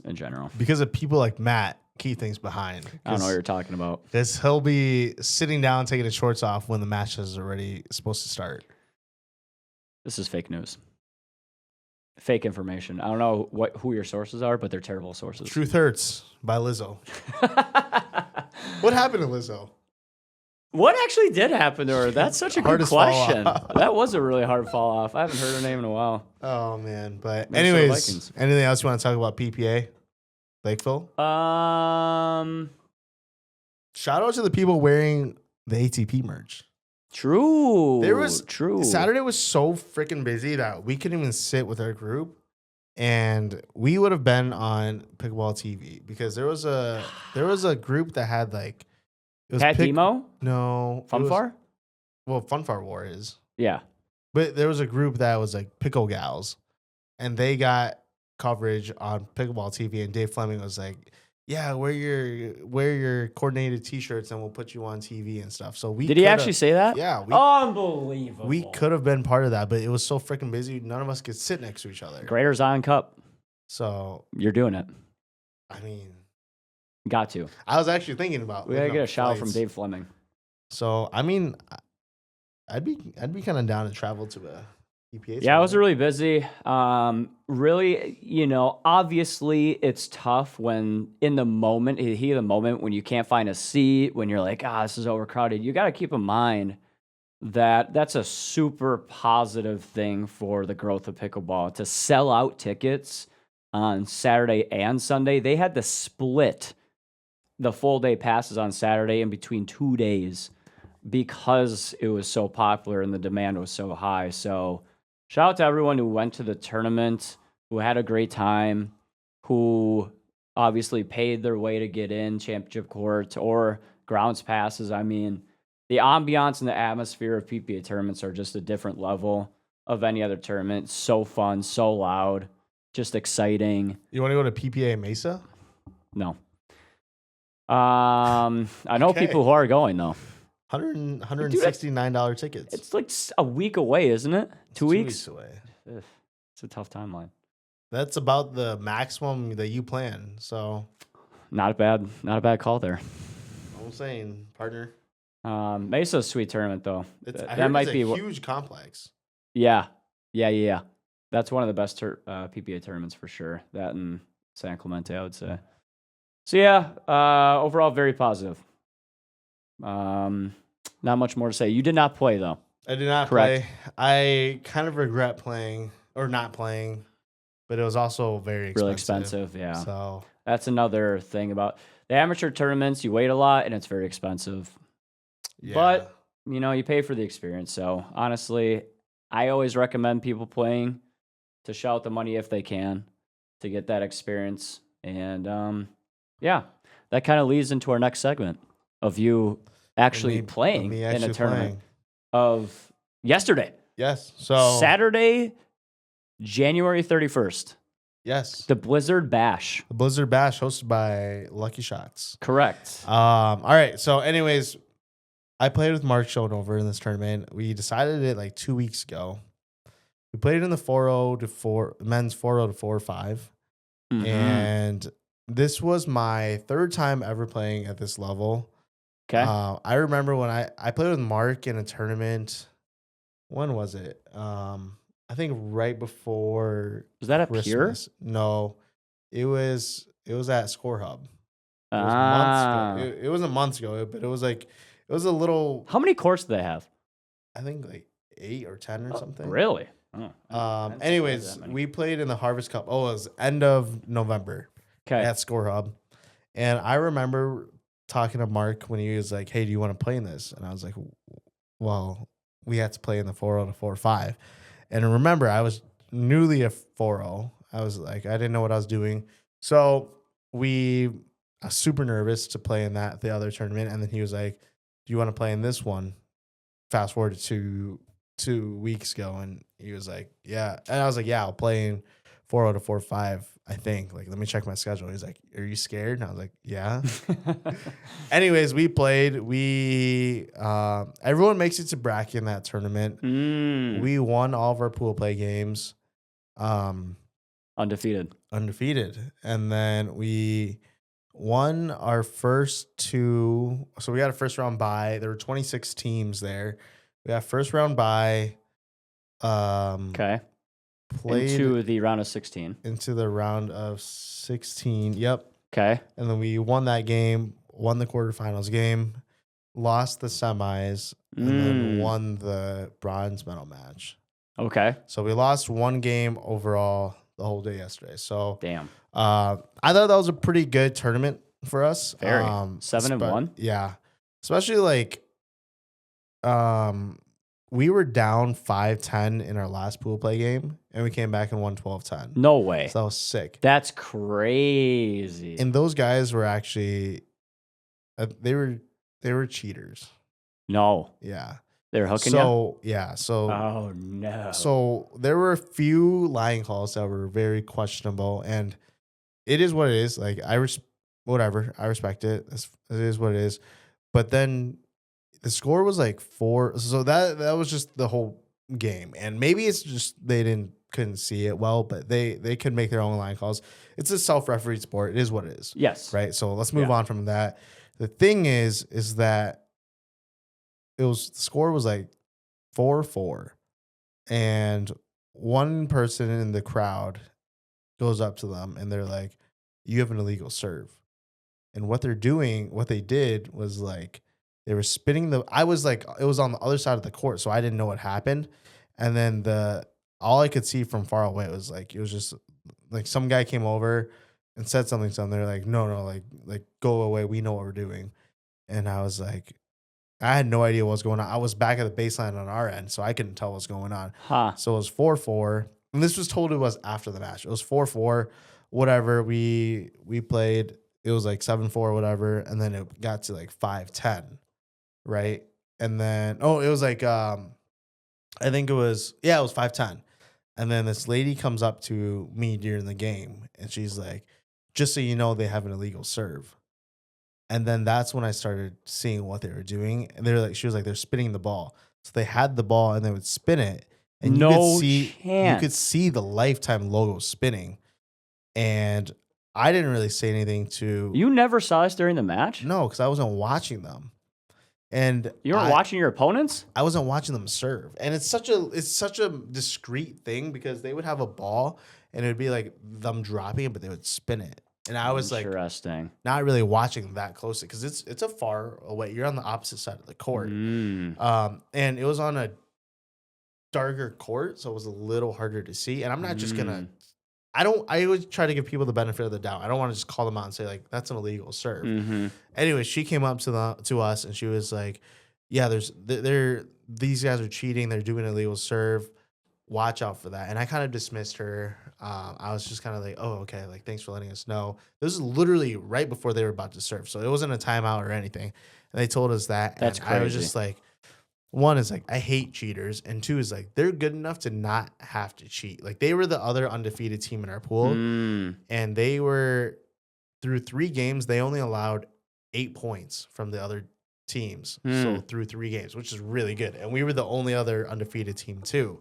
In general, because of people like Matt keep things behind. I don't know what you're talking about. Because he'll be sitting down taking his shorts off when the match is already supposed to start. This is fake news. Fake information. I don't know who your sources are, but they're terrible sources. Truth Hurts by Lizzo. What happened to Lizzo? What actually did happen to her? That's such a good question. That was a really hard fall off. I haven't heard her name in a while. Oh, man. But anyways, anything else you want to talk about PPA Lakeville? Shout out to the people wearing the ATP merch. True. True. Saturday was so freaking busy that we couldn't even sit with our group. And we would have been on Pickleball TV because there was a group that had like, it was Pat Demo? No. Funfar? Well, Funfar War is. Yeah. But there was a group that was like Pickle Gals. And they got coverage on Pickleball TV. And Dave Fleming was like, yeah, wear your coordinated T-shirts and we'll put you on TV and stuff. So did he actually say that? Yeah. Unbelievable. We could have been part of that, but it was so freaking busy. None of us could sit next to each other. Greater Zion Cup. So. You're doing it. I mean. Got to. I was actually thinking about. We gotta get a shout out from Dave Fleming. So I mean, I'd be kind of down to travel to a PPA. Yeah, I was really busy. Really, obviously it's tough when in the moment, heat of the moment, when you can't find a seat, when you're like, this is overcrowded. You got to keep in mind that that's a super positive thing for the growth of pickleball to sell out tickets on Saturday and Sunday. They had to split the full day passes on Saturday in between 2 days because it was so popular and the demand was so high. So shout out to everyone who went to the tournament, who had a great time, who obviously paid their way to get in championship court or grounds passes. I mean, the ambiance and the atmosphere of PPA tournaments are just a different level of any other tournament. So fun, so loud, just exciting. You want to go to PPA Mesa? No. I know people who are going though. $169 tickets. It's like a week away, isn't it? 2 weeks? 2 weeks away. Ugh, it's a tough timeline. That's about the maximum that you plan. So not a bad call there. I'm saying, partner. Mesa's a sweet tournament though. That might be a huge complex. Yeah. That's one of the best PPA tournaments for sure. That and San Clemente, I would say. So yeah, overall very positive. Not much more to say. You did not play though. I did not play. I kind of regret playing or not playing, but it was also very expensive. Really expensive, yeah. So that's another thing about the amateur tournaments. You wait a lot and it's very expensive. Yeah. But you pay for the experience. So honestly, I always recommend people playing to shell out the money if they can to get that experience. And yeah, that kind of leads into our next segment of you actually playing in a tournament of yesterday. Yes. So Saturday, January 31st. Yes. The Blizzard Bash. The Blizzard Bash hosted by Lucky Shots. Correct. All right. So anyways, I played with Mark Schoenover in this tournament. We decided it like 2 weeks ago. We played in the 4-0 to 4 men's 4-0 to 4-5. Mm-hmm. And this was my third time ever playing at this level. Okay. I remember when I played with Mark in a tournament. When was it? I think right before. Was that at Christmas. Pure? No, it was at Score Hub. It was months ago. It wasn't months ago, but it was a little. How many courts do they have? I think like 8 or 10 or something. Really? Anyways, we played in the Harvest Cup. Oh, it was end of November. Okay. At Score Hub, and I remember talking to Mark when he was like, "Hey, do you want to play in this?" And I was like, "Well, we had to play in the 4-0 to 4-5." And remember, I was newly a 4-0. I was like, I didn't know what I was doing. So I was super nervous to play in the other tournament. And then he was like, do you want to play in this one? Fast forward to 2 weeks ago. And he was like, yeah. And I was like, yeah, I'll play in 4-0 to 4-5, I think. Like, let me check my schedule. He's like, are you scared? And I was like, yeah. Anyways, we played. Everyone makes it to bracket in that tournament. We won all of our pool play games. Undefeated. And then we won our first 2. So we got a first round bye. There were 26 teams there. We got first round bye. Okay. Played into the round of 16. Into the round of 16. Yep. Okay. And then we won that game, won the quarterfinals game, lost the semis, and then won the bronze medal match. Okay. So we lost 1 game overall the whole day yesterday. So damn. I thought that was a pretty good tournament for us. Very 7-1. Yeah. Especially like we were down 5-10 in our last pool play game, and we came back and won 12-10. No way. So that was sick. That's crazy. And those guys were actually they were cheaters. No. Yeah. They were hooking you? Yeah. So oh no. So there were a few line calls that were very questionable, and it is what it is. Like I respect it. It is what it is. But then the score was like 4. So that was just the whole game. And maybe it's just they couldn't see it well, but they could make their own line calls. It's a self-refereed sport. It is what it is. Yes. Right. So let's move on from that. The thing is that the score was like 4-4, and one person in the crowd goes up to them and they're like, "You have an illegal serve." And what they did was like they were spinning I was like, it was on the other side of the court, so I didn't know what happened. And then all I could see from far away was like, it was just like some guy came over and said something to them. They're like, no, like go away. We know what we're doing. And I was like, I had no idea what was going on. I was back at the baseline on our end, so I couldn't tell what's going on. So it was 4-4. And this was told it was after the match. It was 4-4, whatever. We played. It was like 7-4, whatever. And then it got to like 5-10, right? And then, it was like, I think it was 5-10. And then this lady comes up to me during the game, and she's like, just so you know, they have an illegal serve. And then that's when I started seeing what they were doing. And she was like, they're spinning the ball. So they had the ball and they would spin it. And you could see the Lifetime logo spinning. And I didn't really say anything to. You never saw us during the match? No, because I wasn't watching them. And you weren't watching your opponents? I wasn't watching them serve. And it's such a discreet thing, because they would have a ball and it would be like them dropping it, but they would spin it. And I was like, not really watching that closely, because it's a far away. You're on the opposite side of the court. And it was on a darker court, so it was a little harder to see. And I'm not just gonna. I always try to give people the benefit of the doubt. I don't want to just call them out and say like that's an illegal serve. Anyway, she came up to us and she was like, "Yeah, these guys are cheating. They're doing an illegal serve. Watch out for that." And I kind of dismissed her. I was just kind of like, "Oh, okay. Like, thanks for letting us know." This is literally right before they were about to serve, so it wasn't a timeout or anything. And they told us that. That's crazy. I was just like, one is like, I hate cheaters, and two is like, they're good enough to not have to cheat. Like, they were the other undefeated team in our pool, and they were through 3 games. They only allowed 8 points from the other teams. So through 3 games, which is really good, and we were the only other undefeated team too.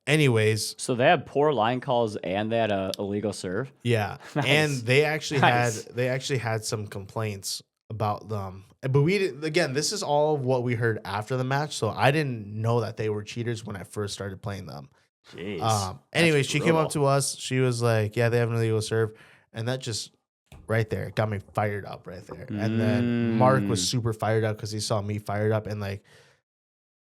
Anyways, so they had poor line calls and they had a illegal serve. Yeah, nice. And they actually had some complaints about them. But we didn't. Again, this is all what we heard after the match, so I didn't know that they were cheaters when I first started playing them. Jeez. Anyway, she came up to us. She was like, "Yeah, they have an illegal serve," and that just right there got me fired up right there. And then Mark was super fired up because he saw me fired up, and like,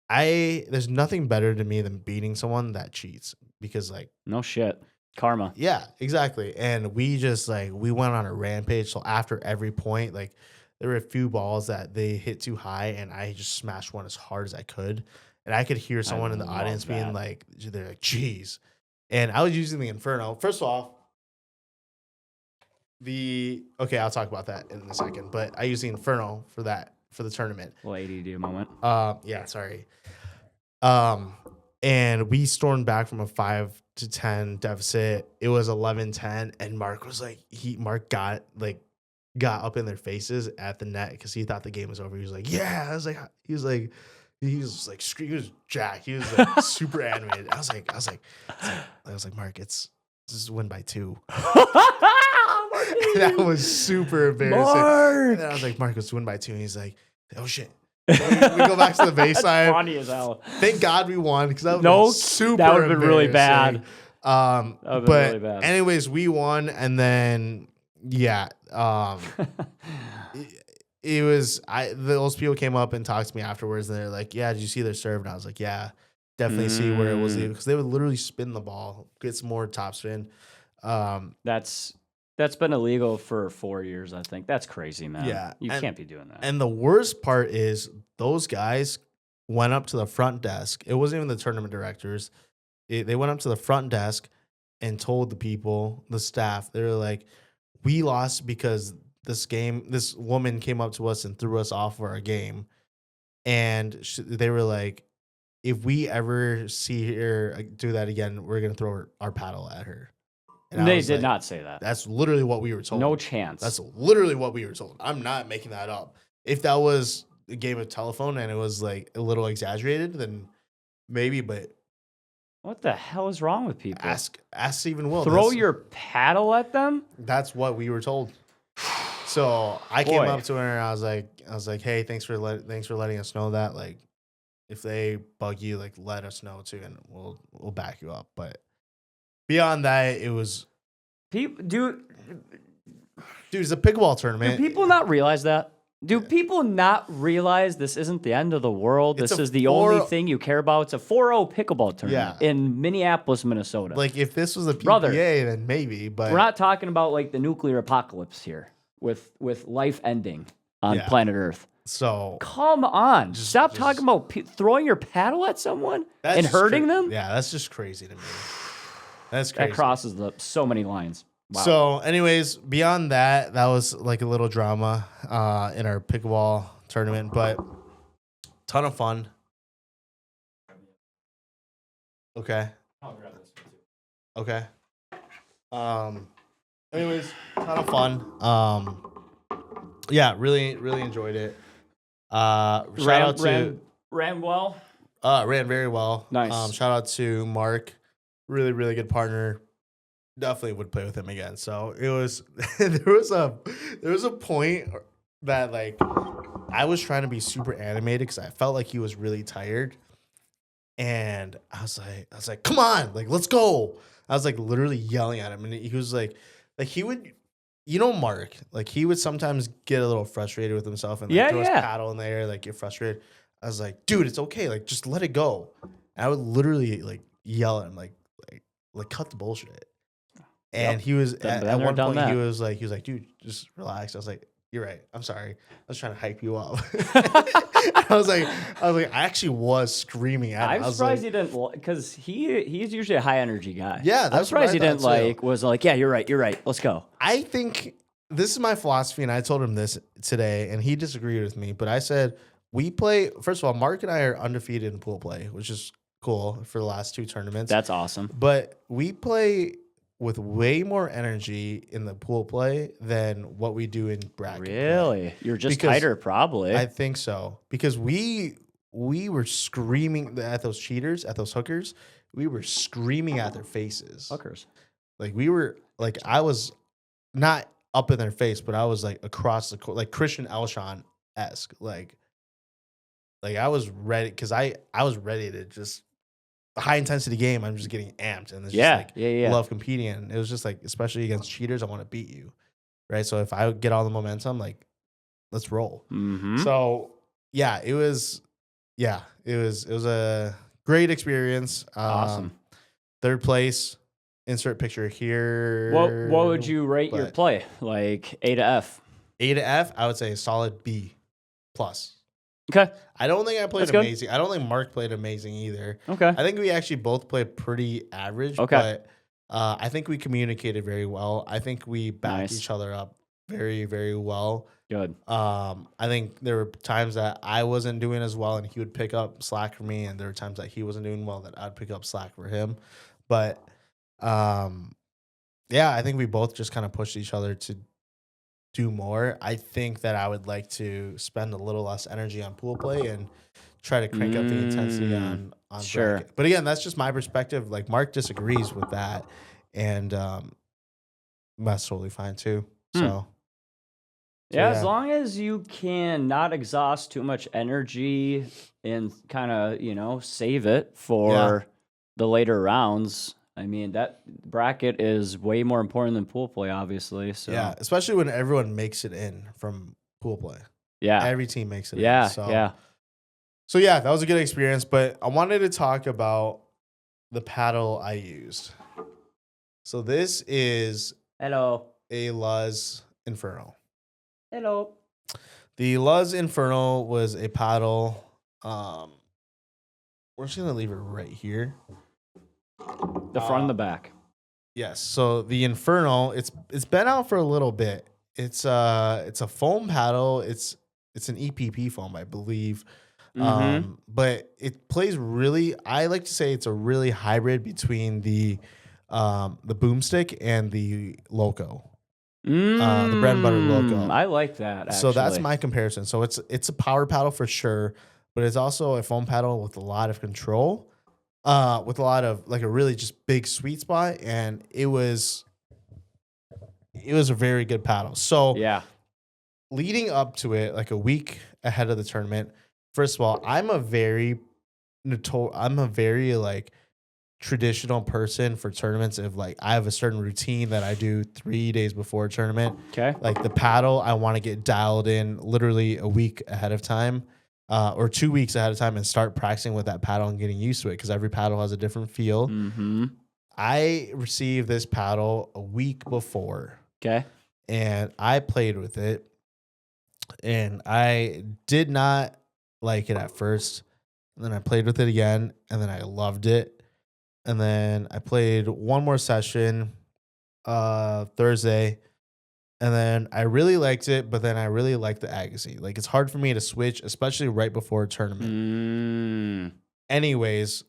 there's nothing better to me than beating someone that cheats, because like, no shit, karma. Yeah, exactly. And we just like, we went on a rampage. So after every point, like, there were a few balls that they hit too high, and I just smashed one as hard as I could. And I could hear someone in the audience being like, they're like, "Geez." And I was using the Inferno. First of all, I'll talk about that in a second, but I used the Inferno for the tournament. Well, ADD moment. Yeah, sorry. And we stormed back from a 5-10 deficit. It was 11-10, and Mark was like, Mark got up in their faces at the net because he thought the game was over. He was like, yeah. He was like screaming. He was jacked. He was like super animated. I was like, Mark, this is win by 2. That was super embarrassing. Mark! And I was like, Mark, it's win by 2. And he's like, oh shit. We go back to the baseline. That's funny as hell. Thank God we won because that would have been super. That would have been really bad. But anyways, we won, and then it was those people came up and talked to me afterwards, and they're like, "Yeah, did you see their serve?" And I was like, "Yeah, definitely see where it was because they would literally spin the ball, get some more topspin." That's been illegal for 4 years, I think. That's crazy, man. Yeah. You can't be doing that. And the worst part is those guys went up to the front desk. It wasn't even the tournament directors. They went up to the front desk and told the people, the staff, they were like, we lost because this woman came up to us and threw us off for our game. And they were like, if we ever see her do that again, we're going to throw our paddle at her. And they did not say that. That's literally what we were told. No chance. That's literally what we were told. I'm not making that up. If that was a game of telephone and it was like a little exaggerated, then maybe, but what the hell is wrong with people? Ask Stephen Will. Throw your paddle at them? That's what we were told. So I came up to her and I was like, hey, thanks for letting us know that. Like, if they bug you, like, let us know too, and we'll back you up. But beyond that, it was dude, it's a pickleball tournament. Do people not realize that? Do people not realize this isn't the end of the world? This is the only thing you care about. It's a 4-0 pickleball tournament in Minneapolis, Minnesota. Like, if this was a PPA, then maybe. But we're not talking about like the nuclear apocalypse here with life ending on planet Earth. So come on, stop talking about throwing your paddle at someone and hurting them. Yeah, that's just crazy to me. That's crazy. That crosses so many lines. Wow. So, anyways, beyond that, that was like a little drama in our pickleball tournament, but ton of fun. Okay. I'll grab this one too. Okay. Anyways, ton of fun. Yeah, really enjoyed it. Shout out to ran well. Ran very well. Nice. Shout out to Mark. Really good partner. Definitely would play with him again. So it was there was a point that like I was trying to be super animated because I felt like he was really tired, and I was like, come on, like let's go. I was like literally yelling at him, and he was like he would, Mark, like he would sometimes get a little frustrated with himself and like throw his paddle in the air, like get frustrated. I was like, dude, it's okay, like just let it go. And I would literally like yell at him, like cut the bullshit. And he was at one point he was like, dude, just relax. I was like, you're right. I'm sorry. I was trying to hype you up. I was like, I actually was screaming at him. I'm surprised he didn't, because he's usually a high energy guy. Yeah, I'm surprised he didn't was like, yeah, you're right. Let's go. I think this is my philosophy, and I told him this today, and he disagreed with me. But I said we play. First of all, Mark and I are undefeated in pool play, which is cool for the last 2 tournaments. That's awesome. But we play with way more energy in the pool play than what we do in bracket Really? play. You're just tighter, probably. I think so. Because we were screaming at those cheaters, at those hookers. We were screaming at their faces. Hookers. Like we were, like I was not up in their face, but I was like across the court, like Christian Alshon-esque. Like I was ready, because I was ready to just, a high intensity game, I'm just getting amped, and it's just love competing, and it was just like, especially against cheaters, I want to beat you, right? So if I get all the momentum, like let's roll. Mm-hmm. So yeah, it was a great experience. Awesome. 3rd place. Insert picture here. What would you rate your play? Like A to F? A to F, I would say a solid B plus. Okay. I don't think I played amazing. I don't think Mark played amazing either. Okay. I think we actually both played pretty average. Okay. But I think we communicated very well. I think we backed each other up very, very well. Good. I think there were times that I wasn't doing as well, and he would pick up slack for me, and there were times that he wasn't doing well that I'd pick up slack for him. But yeah, I think we both just kind of pushed each other to do more. I think that I would like to spend a little less energy on pool play and try to crank up the intensity on sure. bracket. But again, that's just my perspective. Like Mark disagrees with that, and that's totally fine too. So yeah, as long as you can not exhaust too much energy and kind of, save it for the later rounds. I mean, that bracket is way more important than pool play, obviously. So yeah, especially when everyone makes it in from pool play. Yeah. Every team makes it yeah, in. So, yeah. So yeah, that was a good experience. But I wanted to talk about the paddle I used. So this is Hello. a Luzz Inferno. Hello. The Luzz Inferno was a paddle. We're just gonna leave it right here. The front and the back. Yes. So the Inferno, it's been out for a little bit. It's a foam paddle. It's an EPP foam, I believe. But it plays really. I like to say it's a really hybrid between the boomstick and the Loco. The bread and butter Loco. I like that. Actually. So that's my comparison. So it's a power paddle for sure, but it's also a foam paddle with a lot of control, with a lot of like a really just big sweet spot, and it was a very good paddle. So yeah, leading up to it, like a week ahead of the tournament, first of all, I'm a very like traditional person for tournaments. Of like, I have a certain routine that I do 3 days before a tournament. Okay. Like the paddle, I want to get dialed in literally a week ahead of time, or 2 weeks ahead of time, and start practicing with that paddle and getting used to it, because every paddle has a different feel. I received this paddle a week before. Okay. And I played with it, and I did not like it at first. And then I played with it again, and then I loved it. And then I played one more session Thursday, and then I really liked it, but then I really liked the Agassi. Like, it's hard for me to switch, especially right before a tournament. Anyways,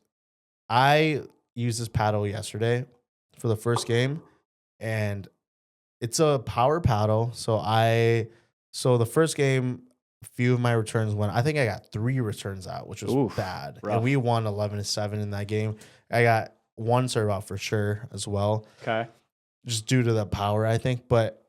I used this paddle yesterday for the first game, and it's a power paddle. So the first game, a few of my returns went. I think I got 3 returns out, which was bad. Rough. And we won 11-7 in that game. I got 1 serve out for sure as well. Okay. Just due to the power, I think. But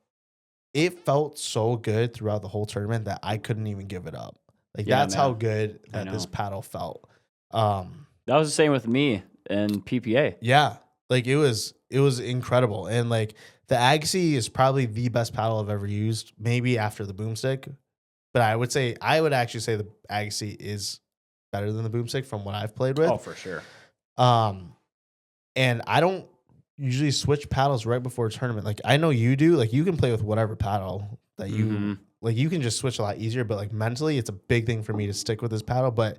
it felt so good throughout the whole tournament that I couldn't even give it up. Like, that's how good that this paddle felt. That was the same with me and PPA. Yeah. Like, it was incredible. And like, the Agassi is probably the best paddle I've ever used, maybe after the boomstick. But I would actually say the Agassi is better than the boomstick from what I've played with. Oh, for sure. And I don't usually switch paddles right before a tournament. Like, I know you do. Like, you can play with whatever paddle that you like. You can just switch a lot easier. But like, mentally, it's a big thing for me to stick with this paddle. But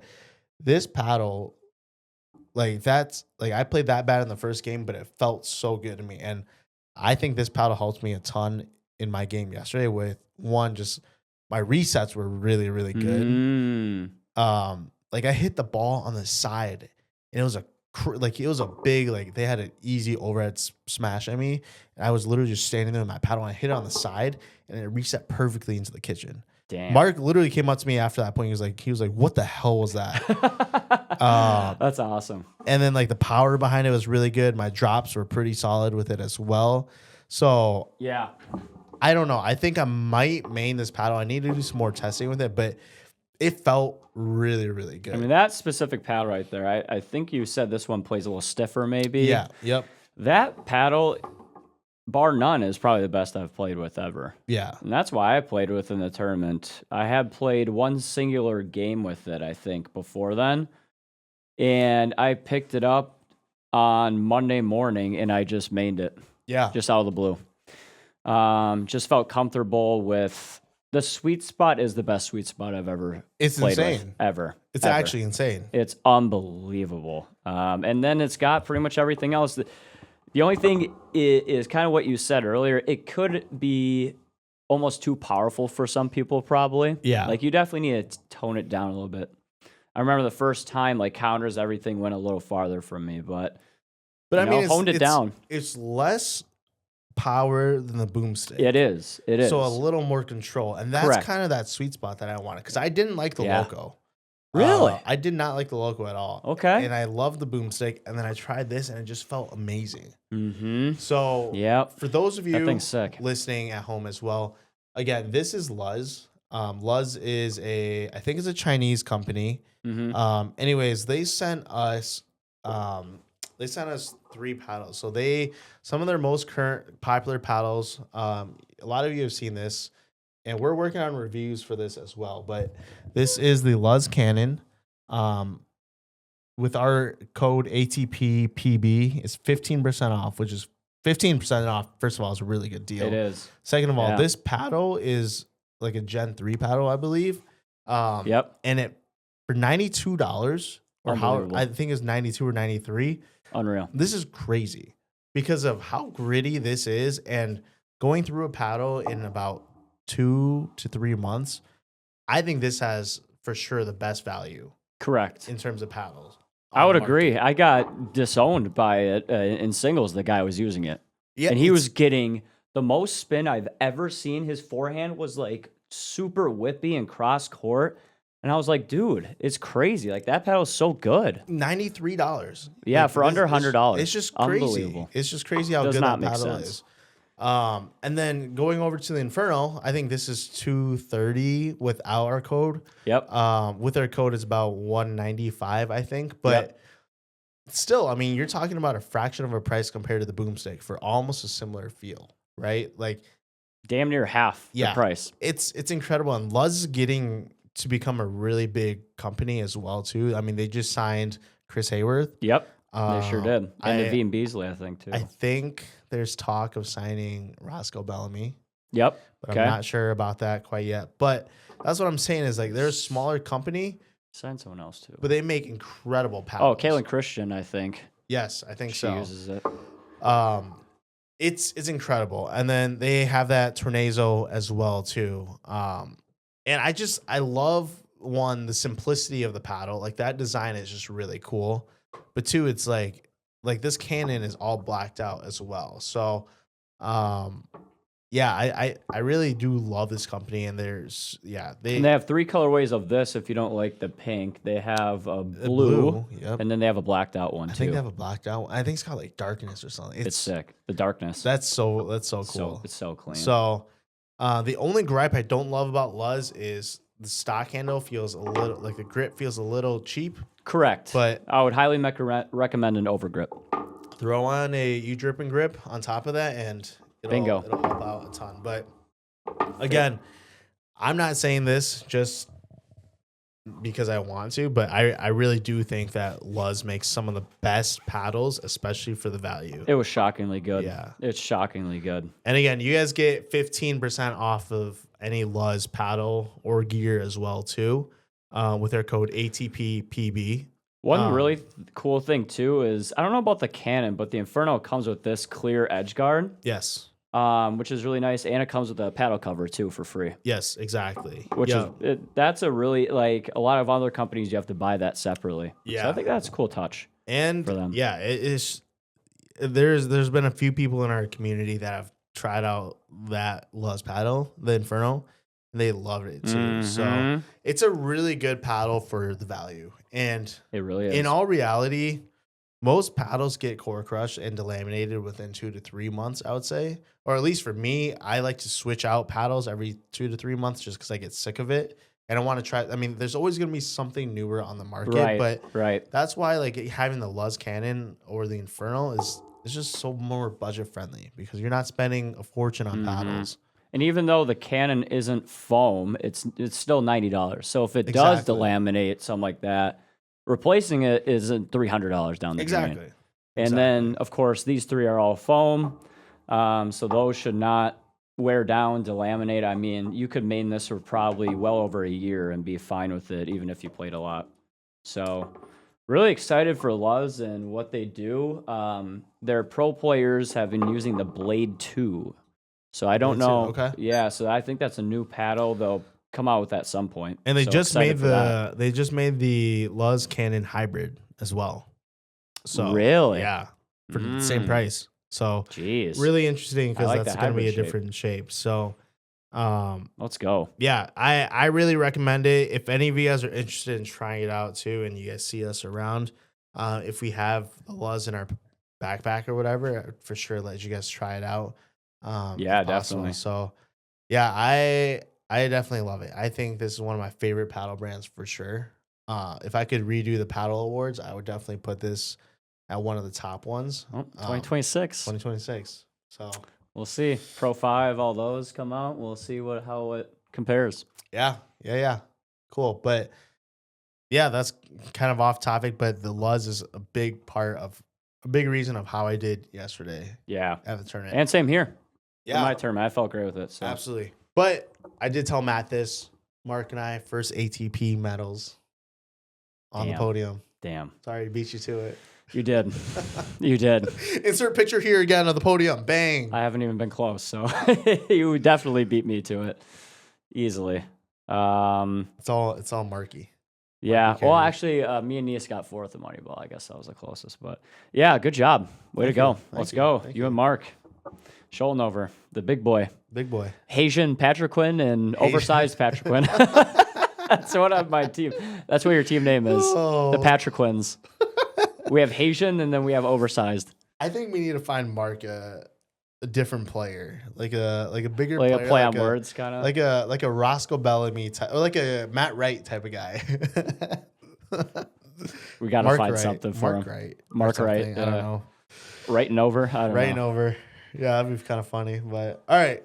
this paddle, like, that's like, I played that bad in the first game, but it felt so good to me. And I think this paddle helped me a ton in my game yesterday. With one, just my resets were really, really good. Like, I hit the ball on the side, and it was a big, like, they had an easy overhead smash at me, and I was literally just standing there with my paddle, and I hit it on the side, and it reset perfectly into the kitchen. Damn. Mark literally came up to me after that point. He was like, "What the hell was that?" That's awesome. And then like the power behind it was really good. My drops were pretty solid with it as well. So yeah, I don't know. I think I might main this paddle. I need to do some more testing with it, but it felt really, really good. I mean, that specific paddle right there, I think you said this one plays a little stiffer maybe. Yeah. Yep. That paddle, bar none, is probably the best I've played with ever. Yeah. And that's why I played with in the tournament. I had played one singular game with it, I think, before then. And I picked it up on Monday morning, and I just mained it. Yeah. Just out of the blue. Just felt comfortable with... The sweet spot is the best sweet spot I've ever played with, ever. It's actually insane. It's unbelievable. And then it's got pretty much everything else. The only thing is kind of what you said earlier. It could be almost too powerful for some people, probably. Yeah. Like, you definitely need to tone it down a little bit. I remember the first time, like, counters, everything went a little farther from me, but I mean, honed it down. It's less power than the boomstick. It is. So a little more control. And that's kind of that sweet spot that I wanted. Because I didn't like the Loco. Really? I did not like the Loco at all. Okay. And I loved the boomstick. And then I tried this and it just felt amazing. Mm-hmm. So for those of you listening at home as well, again, this is Luzz. Luzz is I think it's a Chinese company. Mm-hmm. Anyways, they sent us 3 paddles. So some of their most popular paddles, a lot of you have seen this, and we're working on reviews for this as well. But this is the Luzz Cannon. With our code ATPPB, it's 15% off, which is 15% off. First of all, it's a really good deal. It is. Second of all, this paddle is like a Gen 3 paddle, I believe. Yep. And it for $92 or how I think it's 92 or 93. Unreal. This is crazy because of how gritty this is, and going through a paddle in about 2 to 3 months. I think this has for sure the best value. Correct. In terms of paddles. I would agree. I got disowned by it in singles. The guy was using it. Yeah, and he was getting the most spin I've ever seen. His forehand was like super whippy and cross court. And I was like, dude, it's crazy. Like, that paddle is so good. $93. Yeah, like, for under $100. It's just crazy. Unbelievable. It's just crazy how good that paddle is. And then going over to the Inferno, I think this is $230 without our code. Yep. With our code, it's about $195, I think. But still, I mean, you're talking about a fraction of a price compared to the boomstick for almost a similar feel, right? Like, damn near half the price. It's incredible. And Luzz is getting to become a really big company as well, too. I mean, they just signed Chris Hayworth. Yep. They sure did. And Naveen Beasley, I think, too. I think there's talk of signing Roscoe Bellamy. Yep. But I'm not sure about that quite yet. But that's what I'm saying is, like, they're a smaller company. Sign someone else, too. But they make incredible paddles. Oh, Kaylin Christian, I think. Yes, I think so. She uses it. It's incredible. And then they have that Tornado as well, too. And I love, one, the simplicity of the paddle. Like, that design is just really cool. But two, it's like this cannon is all blacked out as well. So, yeah, I really do love this company. And they have 3 colorways of this. If you don't like the pink, they have a blue, and then they have a blacked out one too. I think they have a blacked out one. I think it's called like darkness or something. It's sick. The darkness. That's so cool. It's so clean. So, the only gripe I don't love about Luzz is the stock handle feels a little, like, the grip feels a little cheap. Correct. But I would highly recommend an overgrip. Throw on a U-dripping grip on top of that, and it'll help out a ton. But again, I'm not saying this just because I want to, but I really do think that Luzz makes some of the best paddles, especially for the value. It was shockingly good. Yeah. It's shockingly good. And again, you guys get 15% off of any Luzz paddle or gear as well, too, with our code ATPPB. One really cool thing, too, is I don't know about the Cannon, but the Inferno comes with this clear edge guard. Yes. Which is really nice. And it comes with a paddle cover, too, for free. Yes, exactly. That's a really, like, a lot of other companies, you have to buy that separately. Yeah. So I think that's a cool touch. And for them. Yeah, it is. There's been a few people in our community that have tried out that Luzz paddle, the Inferno, and they loved it too. Mm-hmm. So it's a really good paddle for the value. And it really is. In all reality, most paddles get core crushed and delaminated within 2 to 3 months, I would say. Or at least for me, I like to switch out paddles every 2 to 3 months just because I get sick of it. And I want to try. I mean, there's always going to be something newer on the market. But that's why, like, having the Luzz Cannon or the Inferno is just so more budget friendly because you're not spending a fortune on paddles. And even though the Cannon isn't foam, it's still $90. So if it does delaminate, something like that, replacing it isn't $300 down the drain. And then, of course, these 3 are all foam. So those should not wear down, delaminate. I mean, you could main this for probably well over a year and be fine with it, even if you played a lot. So really excited for Luzz and what they do. Their pro players have been using the Blade 2. So I don't Really too, know. okay. Yeah, so I think that's a new paddle. They'll come out with that at some point. And they So just excited made for that. the Luzz Cannon hybrid as well. So Really? yeah, for the same price. So Jeez. really interesting I because like that's the going to be a hybrid shape. different shape. So Let's go. yeah, I really recommend it. If any of you guys are interested in trying it out too, and you guys see us around, if we have the Luzz in our backpack or whatever, I'd for sure let you guys try it out. Yeah, if possible. definitely. So yeah, I definitely love it. I think this is one of my favorite paddle brands for sure. If I could redo the paddle awards, I would definitely put this at one of the top ones. Oh, 2026. 2026. So We'll see. Pro 5, all those come out. We'll see how it compares. yeah. Cool. But yeah, that's kind of off topic, but the Luzz is a big reason of how I did yesterday Yeah. at the tournament. And same here. Yeah, For my tournament, I felt great with it. So. absolutely. But I did tell Matt this. Mark and I, first ATP medals on the Damn. podium. Damn. Sorry to beat you to it. You did. You did. Insert picture here again of the podium. Bang. I haven't even been close, so you definitely beat me to it easily. It's all Marky. Yeah. Marky Well, carried. actually, me and Nias got fourth in Moneyball. I guess that was the closest. But yeah, good job. Way to go. Let's go. Thank You you. and Mark. Scholenover, the big boy. Big boy. Haitian Patrick Quinn and oversized Patrick Quinn. That's what my team. That's what your team name is. Oh. The Patrick Quins. We have Haitian and then we have oversized. I think we need to find Mark a different player, like a bigger Like player, a play on words, kind of. like a Roscoe Bellamy type, or like a Matt Wright type of guy. We got to Mark find Wright. something for Mark him. Wright. or Mark Wright, something. I don't know. Writing over. I don't Writing know. over. Yeah, that'd be kind of funny. But all right,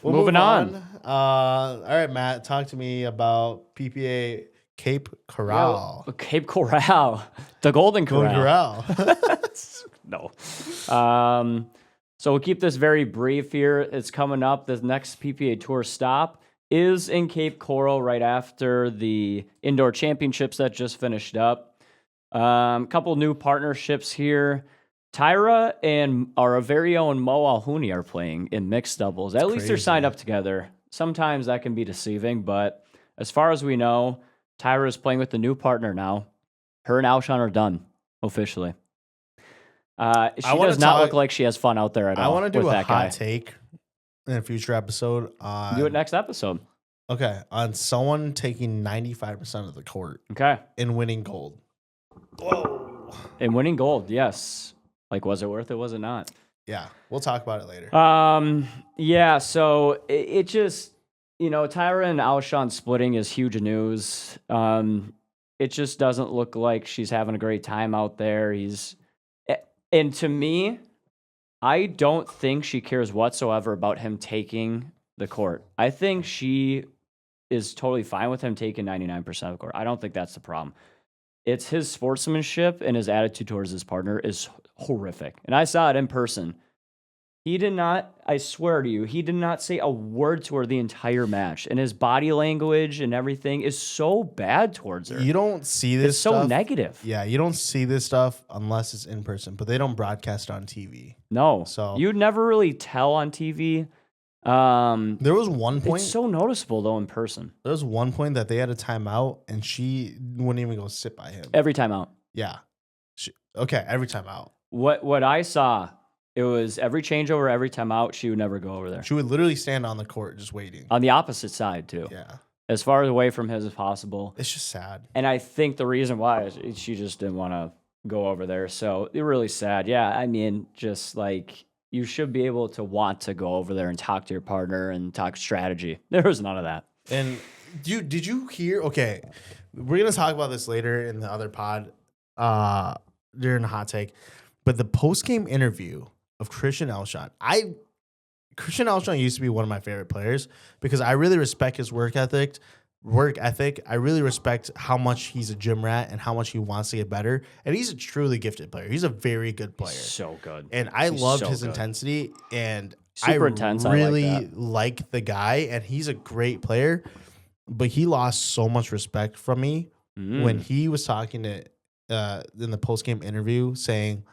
we'll Moving move on. All right, Matt, talk to me about PPA Cape Coral. Yeah, Cape Coral, the Golden Golden Corral. Corral. No. So we'll keep this very brief here. It's coming up. The next PPA Tour stop is in Cape Coral right after the Indoor Championships that just finished up. Couple new partnerships here. Tyra and our very own Mo Alhouni are playing in mixed doubles. At least they're crazy. signed up together. Sometimes that can be deceiving, but as far as we know, Tyra is playing with the new partner now. Her and Alshon are done officially. She wanna does not talk- look like she has fun out there at all. I want to do with a that hot guy. take in a future episode on Do it next episode. Okay, on someone taking 95% of the court Okay. and winning gold. Whoa. And winning gold, yes. Like, was it worth it? Was it not? Yeah, we'll talk about it later. Yeah, so it just, Tyra and Alshon splitting is huge news. It just doesn't look like she's having a great time out there. And to me, I don't think she cares whatsoever about him taking the court. I think she is totally fine with him taking 99% of the court. I don't think that's the problem. It's his sportsmanship and his attitude towards his partner is horrific. And I saw it in person. He did not, I swear to you, he did not say a word to her the entire match. And his body language and everything is so bad towards her. You don't see this It's so stuff. negative. Yeah, you don't see this stuff unless it's in person, but they don't broadcast on TV. No. So- you'd never really tell on TV. There was one point. It's so noticeable though in person. There was one point that they had a timeout, and she wouldn't even go sit by him. Every time out. Yeah. Okay, every time out. What I saw, it was every changeover, every time out, she would never go over there. She would literally stand on the court just waiting. On the opposite side too. Yeah. As far away from his as possible. It's just sad. And I think the reason why is she just didn't want to go over there. So it's really sad. Yeah, I mean, just like you should be able to want to go over there and talk to your partner and talk strategy. There was none of that. And did you hear? Okay, we're gonna talk about this later in the other pod, during the hot take. But the post game interview of Christian Alshon, Christian Alshon used to be one of my favorite players because I really respect his work ethic. I really respect how much he's a gym rat and how much he wants to get better. And he's a truly gifted player. He's a very good player. So good. And I He's loved so his good. intensity, and Super I intense. I like really that. like the guy, and he's a great player. But he lost so much respect from me when he was talking to in the post game interview, saying,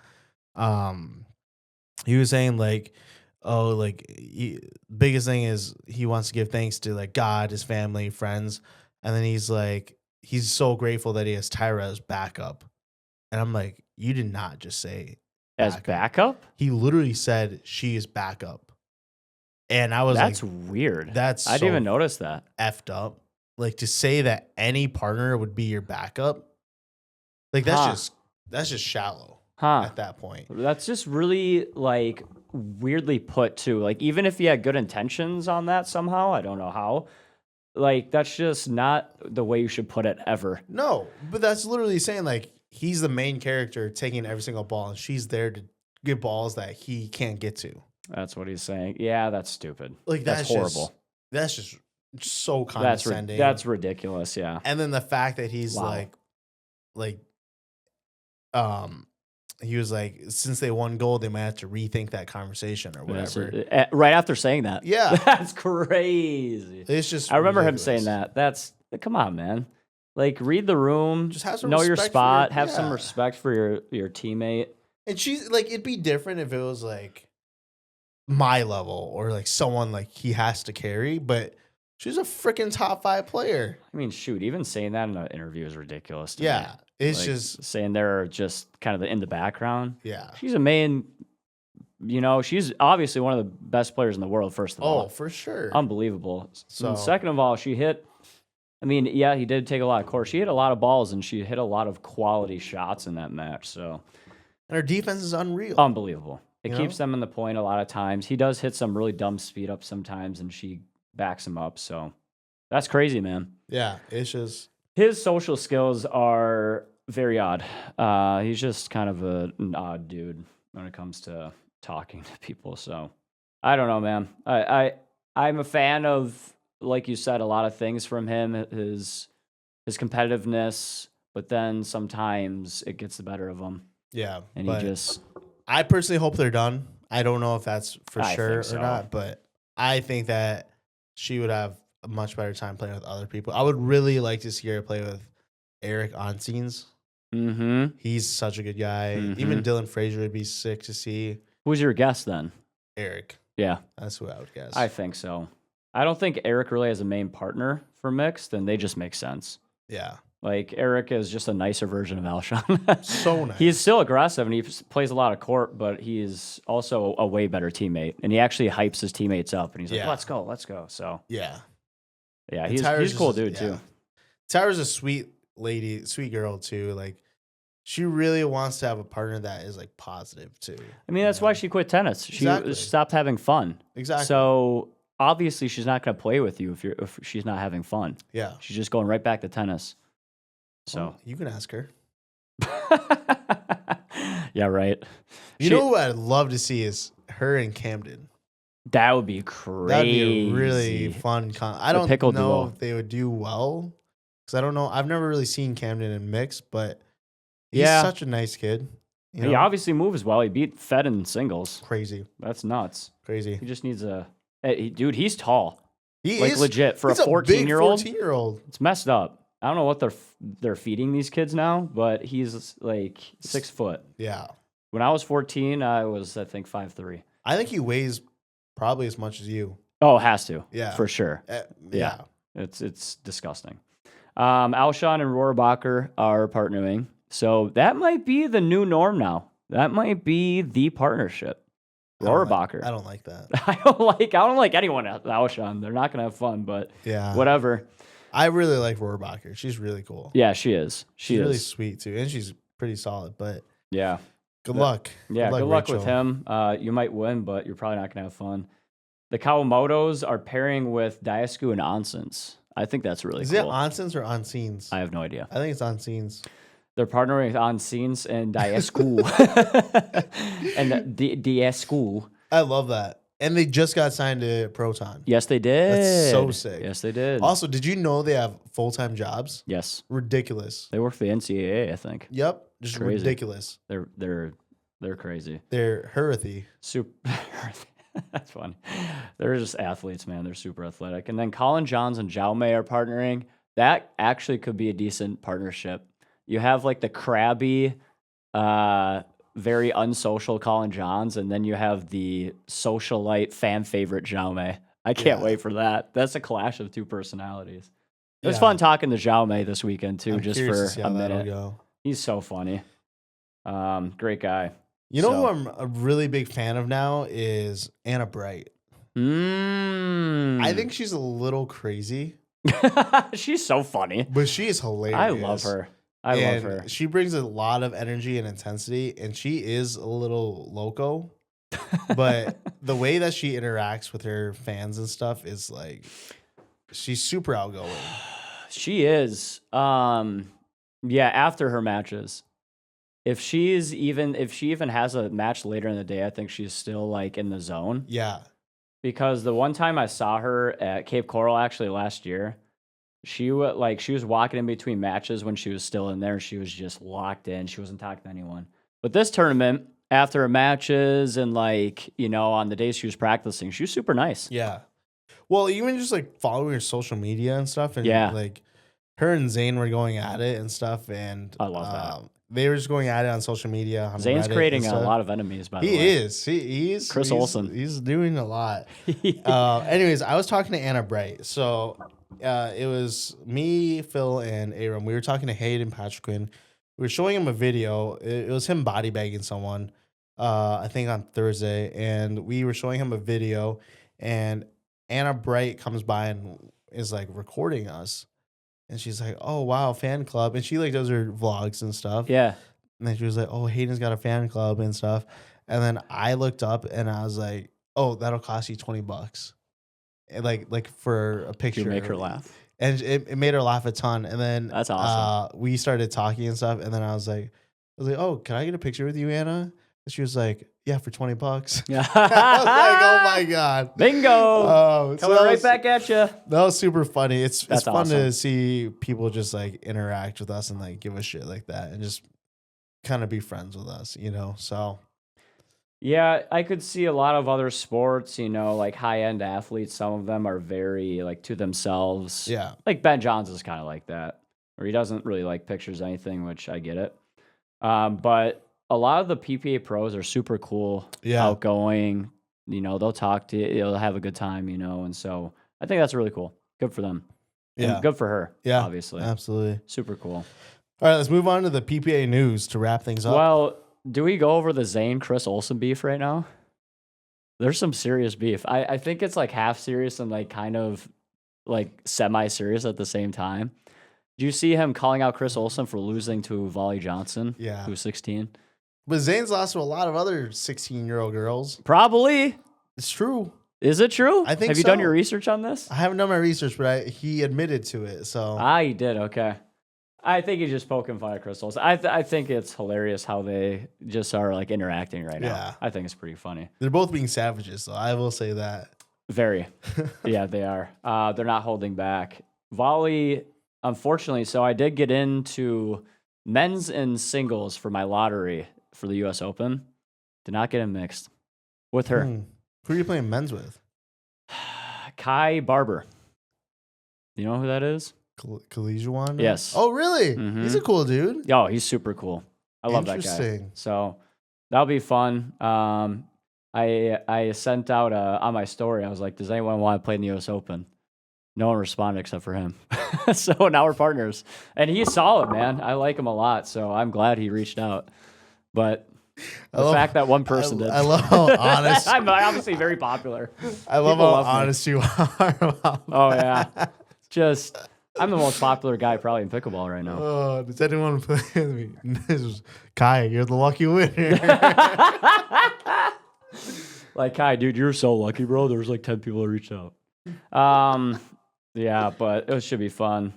he was saying like, oh, like biggest thing is he wants to give thanks to like God, his family, friends, and then he's like he's so grateful that he has Tyra as backup, and I'm like, you did not just say As backup? He literally said she is backup, and I was That's like, weird. that's I didn't even notice that. effed up. Like to say that any partner would be your backup, like that's just shallow at that point. That's just really like weirdly put too. Like even if you had good intentions on that somehow, I don't know how. Like that's just not the way you should put it ever. No, but that's literally saying like he's the main character taking every single ball, and she's there to get balls that he can't get to. That's what he's saying. Yeah, that's stupid. Like that's horrible. That's just so condescending. That's ridiculous. Yeah. And then the fact that he's he was like, since they won gold, they might have to rethink that conversation or whatever. Right after saying that. Yeah. That's crazy. It's just I remember ridiculous. him saying that. That's come on, man. Like read the room. Just have some know your respect spot. Have some respect for your teammate. And she's like, it'd be different if it was like my level or like someone like he has to carry, but she's a freaking top 5 player. I mean, shoot, even saying that in an interview is ridiculous. Yeah. Me. It's like, just saying they're just kind of in the background. Yeah. She's a main, she's obviously one of the best players in the world, first of all. Oh, for sure. Unbelievable. So, and second of all, she hit, he did take a lot of course. She hit a lot of balls and she hit a lot of quality shots in that match. So, and her defense is unreal. Unbelievable. It keeps them in the point a lot of times. He does hit some really dumb speed ups sometimes and she backs him up. So that's crazy, man. Yeah. It's just. His social skills are very odd. He's just kind of an odd dude when it comes to talking to people. So I don't know, man. I'm a fan of, like you said, a lot of things from him. His competitiveness, but then sometimes it gets the better of him. Yeah, and he just. I personally hope they're done. I don't know if that's for sure so. or not, but I think that she would have a much better time playing with other people. I would really like to see her play with Eric Onscenes. Mm-hmm. He's such a good guy. Mm-hmm. Even Dylan Frazier would be sick to see. Who's your guess then? Eric. Yeah. That's who I would guess. I think so. I don't think Eric really has a main partner for mixed, and they just make sense. Yeah. Like, Eric is just a nicer version of Alshon. So nice. He's still aggressive, and he plays a lot of court, but he's also a way better teammate. And he actually hypes his teammates up, and he's like, let's go. So, yeah, he's a cool dude, too. Tyra's a sweet lady, sweet girl, too. Like, she really wants to have a partner that is, like, positive, too. I mean, that's why she quit tennis. She stopped having fun. Exactly. So, obviously, she's not going to play with you if she's not having fun. Yeah. She's just going right back to tennis. So well, you can ask her. Yeah, right. You know what I'd love to see is her in Camden. That would be crazy. That'd be a really fun. I don't know if they would do well because I don't know. I've never really seen Camden in mix, but he's such a nice kid. He obviously moves well. He beat Fed in singles. Crazy. That's nuts. Crazy. He just needs dude. He's tall. He is legit for a 14-year-old. 14-year-old. It's messed up. I don't know what they're feeding these kids now, but he's like 6 foot. Yeah. When I was 14, I was, I think, 5'3". I think he weighs probably as much as you. Oh, it has to. Yeah. For sure. Yeah. It's disgusting. Alshon and Rohrabacher are partnering. So that might be the new norm now. That might be the partnership. Rohrabacher. I don't like that. I don't like anyone at Alshon. They're not gonna have fun, but whatever. I really like Rohrabacher. She's really cool. Yeah, she is. She's really sweet too, and she's pretty solid. But yeah, good luck. Yeah, good luck with him. You might win, but you're probably not gonna have fun. The Kawamotos are pairing with Diascu and Onsens. I think that's really cool. Is it Onsens or Onscenes? I have no idea. I think it's Onscenes. They're partnering with Onsens and Diascu. And Diascu. I love that. And they just got signed to Proton. Yes, they did. That's so sick. Yes, they did. Also, did you know they have full-time jobs? Yes. Ridiculous. They work for the NCAA, I think. Yep. Just crazy. Ridiculous. They're crazy. They're hearthy. Super. That's funny. They're just athletes, man. They're super athletic. And then Colin Johns and Jaume are partnering. That actually could be a decent partnership. You have like the crabby very unsocial Colin Johns, and then you have the socialite fan favorite Jaume. I can't wait for that. That's a clash of two personalities. It was fun talking to Jaume this weekend too, just for a minute. He's so funny. Great guy. You know who I'm a really big fan of now is Anna Bright. I think she's a little crazy. She's so funny. But she is hilarious. I love her. I love her. She brings a lot of energy and intensity, and she is a little loco. But the way that she interacts with her fans and stuff is like, she's super outgoing. She is. Yeah, after her matches. If she even has a match later in the day, I think she's still like in the zone. Yeah. Because the one time I saw her at Cape Coral actually last year, she was walking in between matches when she was still in there. She was just locked in. She wasn't talking to anyone. But this tournament, after her matches and on the days she was practicing, she was super nice. Yeah. Well, even just like following her social media and stuff, and like her and Zane were going at it and stuff, and I love that. They were just going at it on social media. On Zane's Reddit creating a lot of enemies, by the way. He is. He's Chris Olsen. He's doing a lot. Anyways, I was talking to Anna Bright. So it was me, Phil, and Aram. We were talking to Hayden Patriquin. We were showing him a video. It was him body bagging someone, I think on Thursday. And we were showing him a video. And Anna Bright comes by and is like recording us. And she's like, "Oh wow, fan club," and she like does her vlogs and stuff. Yeah. And then she was like, "Oh, Hayden's got a fan club and stuff." And then I looked up and I was like, "Oh, that'll cost you $20." And like for a picture. You make her laugh. And it made her laugh a ton. And then that's awesome. We started talking and stuff. And then I was like, "Oh, can I get a picture with you, Anna?" And she was like, "Yeah, for $20." Yeah. I was like, "Oh my God. Bingo. Coming right back at you." That was super funny. It's fun awesome to see people just like interact with us and like give us shit like that and just kind of be friends with us, So yeah, I could see a lot of other sports, like high-end athletes. Some of them are very like to themselves. Yeah. Like Ben Johns is kind of like that, or he doesn't really like pictures or anything, which I get it. But a lot of the PPA pros are super cool, outgoing. They'll talk to you, they'll have a good time, and so I think that's really cool. Good for them. Yeah. And good for her. Yeah. Obviously. Absolutely. Super cool. All right, let's move on to the PPA news to wrap things up. Well, do we go over the Zane Chris Olsen beef right now? There's some serious beef. I think it's like half serious and like kind of like semi-serious at the same time. Do you see him calling out Chris Olsen for losing to Volley Johnson? Yeah. Who's 16? But Zane's lost to a lot of other 16-year-old girls. Probably. It's true. Is it true? I think Have you done your research on this? I haven't done my research, but he admitted to it. So he did. Okay. I think he's just poking fun at Chris Olsen. I think it's hilarious how they just are like interacting right now. Yeah. I think it's pretty funny. They're both being savages, so I will say that. Very. Yeah, they are. They're not holding back. Volley, unfortunately, so I did get into men's and singles for my lottery for the U.S. Open. Did not get him mixed with her. Who are you playing men's with? Kai Barber. You know who that is? Kalijuan? Yes. Oh, really? Mm-hmm. He's a cool dude. Oh, he's super cool. I love that guy. So that'll be fun. I sent out on my story, I was like, does anyone want to play in the U.S. Open? No one responded except for him. So now we're partners. And he's solid, man. I like him a lot, so I'm glad he reached out. But the fact that one person did. I love how honest. I'm obviously very popular. I love how honest you are about Oh, yeah. Just, I'm the most popular guy probably in pickleball right now. Oh, does anyone play with me? This is Kai, you're the lucky winner. Like, Kai, dude, you're so lucky, bro. There's like 10 people that reached out. Yeah, but it should be fun.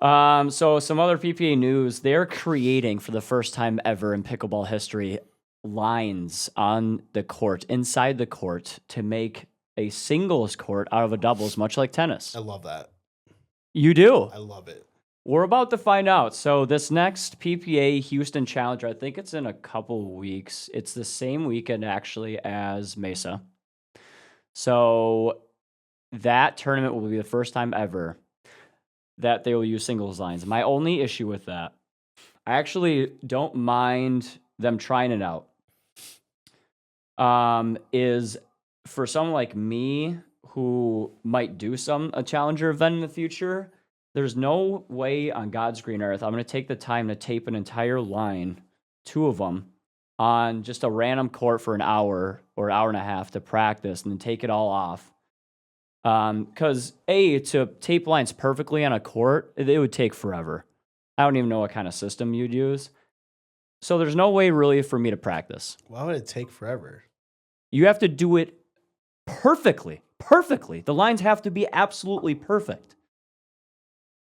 So some other PPA news. They're creating for the first time ever in pickleball history lines on the court, inside the court, to make a singles court out of a doubles, much like tennis. I love that. You do? I love it. We're about to find out. So this next PPA Houston Challenger, I think it's in a couple weeks. It's the same weekend actually as Mesa. So that tournament will be the first time ever that they will use singles lines. My only issue with that, I actually don't mind them trying it out is for someone like me who might do a Challenger event in the future, there's no way on God's green earth I'm going to take the time to tape an entire line, 2 of them, on just a random court for an hour or hour and a half to practice and then take it all off. Because to tape lines perfectly on a court, it would take forever. I don't even know what kind of system you'd use. So there's no way really for me to practice. Why would it take forever? You have to do it perfectly. Perfectly. The lines have to be absolutely perfect.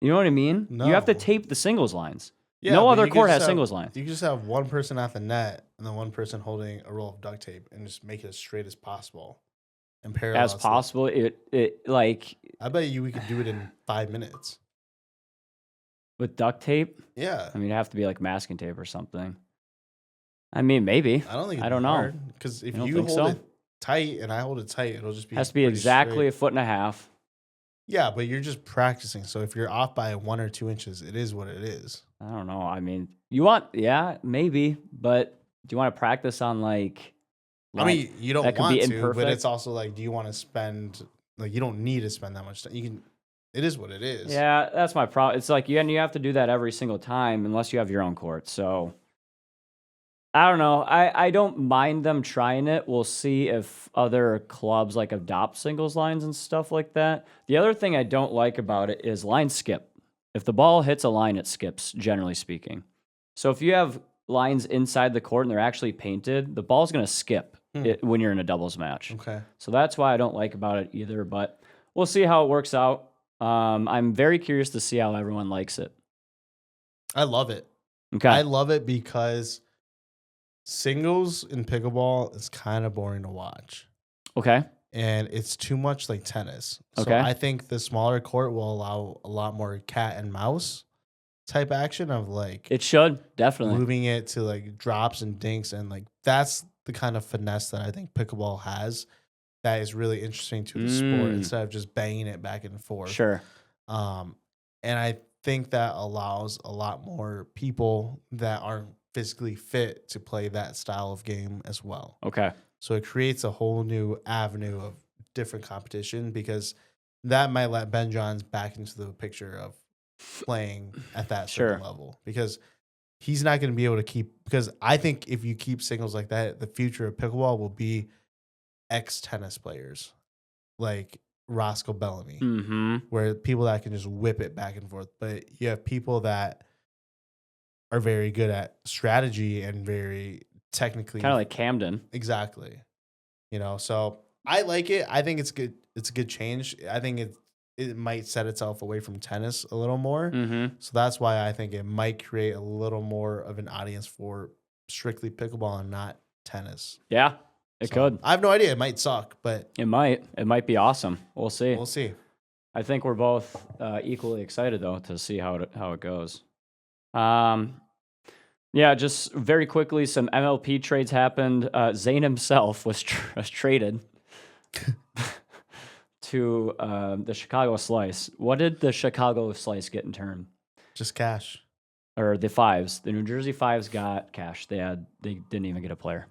You know what I mean? No. You have to tape the singles lines. Yeah, no but other you court could has just singles lines. You can just have one person at the net and then one person holding a roll of duct tape and just make it as straight as possible. And parallel As possible, it like I bet you we could do it in 5 minutes. with duct tape. Yeah. I mean, it'd have to be like masking tape or something. I mean, maybe. I don't think I don't know. Because if You don't you think hold so? it tight and I hold it tight, it'll just be Has to be pretty exactly straight. 1.5 feet. Yeah, but you're just practicing. So if you're off by 1 or 2 inches, it is what it is. I don't know. I mean, maybe, but do you want to practice on like? I mean, you don't that could want be to, but imperfect? it's also like, do you want to spend, like, you don't need to spend that much time. You can, it is what it is. Yeah, that's my problem. It's like you have to do that every single time unless you have your own court. So I don't know. I don't mind them trying it. We'll see if other clubs like adopt singles lines and stuff like that. The other thing I don't like about it is line skip. If the ball hits a line, it skips, generally speaking. So if you have lines inside the court and they're actually painted, the ball's going to skip when you're in a doubles match. Okay. So that's why I don't like about it either, but we'll see how it works out. I'm very curious to see how everyone likes it. I love it. Okay. I love it because singles in pickleball is kind of boring to watch. Okay. And it's too much like tennis. So Okay. I think the smaller court will allow a lot more cat and mouse type action of like It should, definitely. moving it to like drops and dinks. And like that's the kind of finesse that I think pickleball has that is really interesting to the sport instead of just banging it back and forth. Sure. And I think that allows a lot more people that aren't physically fit to play that style of game as well. Okay. So it creates a whole new avenue of different competition because that might let Ben Johns back into the picture of playing at that certain level because he's not going to be able to keep, because I think if you keep singles like that, the future of pickleball will be ex-tennis players like Roscoe Bellamy, where people that can just whip it back and forth. But you have people that are very good at strategy and very technically kind of like Camden. Exactly. You know, so I like it. I think it's good. It's a good change. I think it might set itself away from tennis a little more. So that's why I think it might create a little more of an audience for strictly pickleball and not tennis. Yeah, it could. I have no idea. It might suck, but it might. It might be awesome. We'll see. We'll see. I think we're both equally excited though to see how it goes. Yeah, just very quickly, some MLP trades happened. Zane himself was traded to the Chicago Slice. What did the Chicago Slice get in turn? Just cash. Or the Fives. The New Jersey Fives got cash. They didn't even get a player.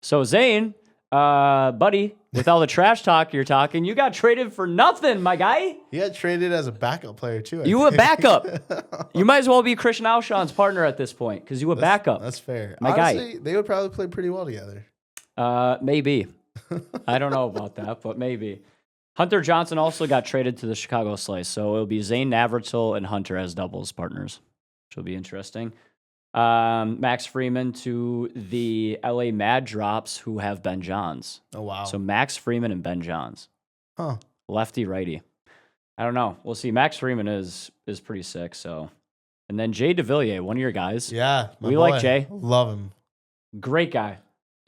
So Zane, buddy, with all the trash talk you're talking, you got traded for nothing, my guy. He got traded as a backup player too. You a backup. You might as well be Christian Alshon's partner at this point because you a backup. That's fair. My Honestly, guy. They would probably play pretty well together. Maybe. I don't know about that, but maybe. Hunter Johnson also got traded to the Chicago Slice, so it'll be Zane Navratil and Hunter as doubles partners, which will be interesting. Max Freeman to the LA Mad Drops, who have Ben Johns. Oh, wow. So Max Freeman and Ben Johns. Huh. Lefty, righty. I don't know. We'll see. Max Freeman is pretty sick, so. And then Jay DeVilliers, one of your guys. Yeah. We like Jay. Love him. Great guy.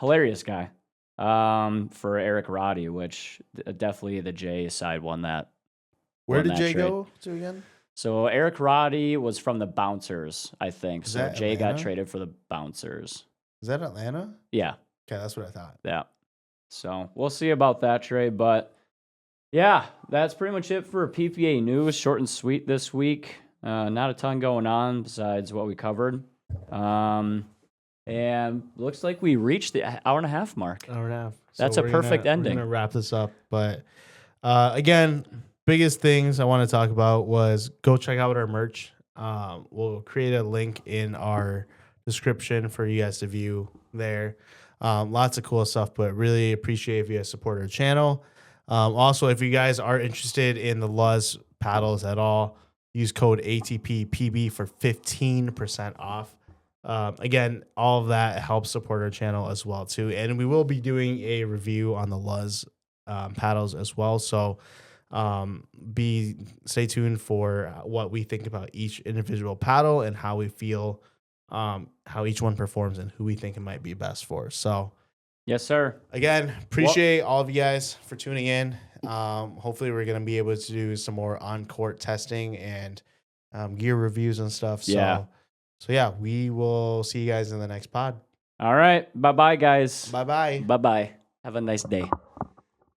Hilarious guy. For Eric Roddy, which definitely the Jay side won that. Where did Jay go to again? So Eric Roddy was from the Bouncers, I think. Is So that Jay got Atlanta? traded for the Bouncers. Is that Atlanta? Yeah. Okay, that's what I thought. Yeah. So we'll see about that trade. But yeah, that's pretty much it for PPA news. Short and sweet this week. Not a ton going on besides what we covered. And And looks like we reached the hour and a half mark. Hour and a half. That's a perfect ending. We're gonna wrap this up, but again, biggest things I want to talk about was go check out our merch. We'll create a link in our description for you guys to view there. Lots of cool stuff, but really appreciate if you guys support our channel. Also, if you guys are interested in the Luzz paddles at all, use code ATPPB for 15% off. Again, all of that helps support our channel as well too. And we will be doing a review on the Luzz paddles as well. So stay tuned for what we think about each individual paddle and how we feel how each one performs and who we think it might be best for. So yes, sir. Again, appreciate all of you guys for tuning in. Hopefully we're going to be able to do some more on-court testing and gear reviews and stuff. So yeah, we will see you guys in the next pod. All right. Bye-bye, guys. Bye-bye. Bye-bye. Have a nice day.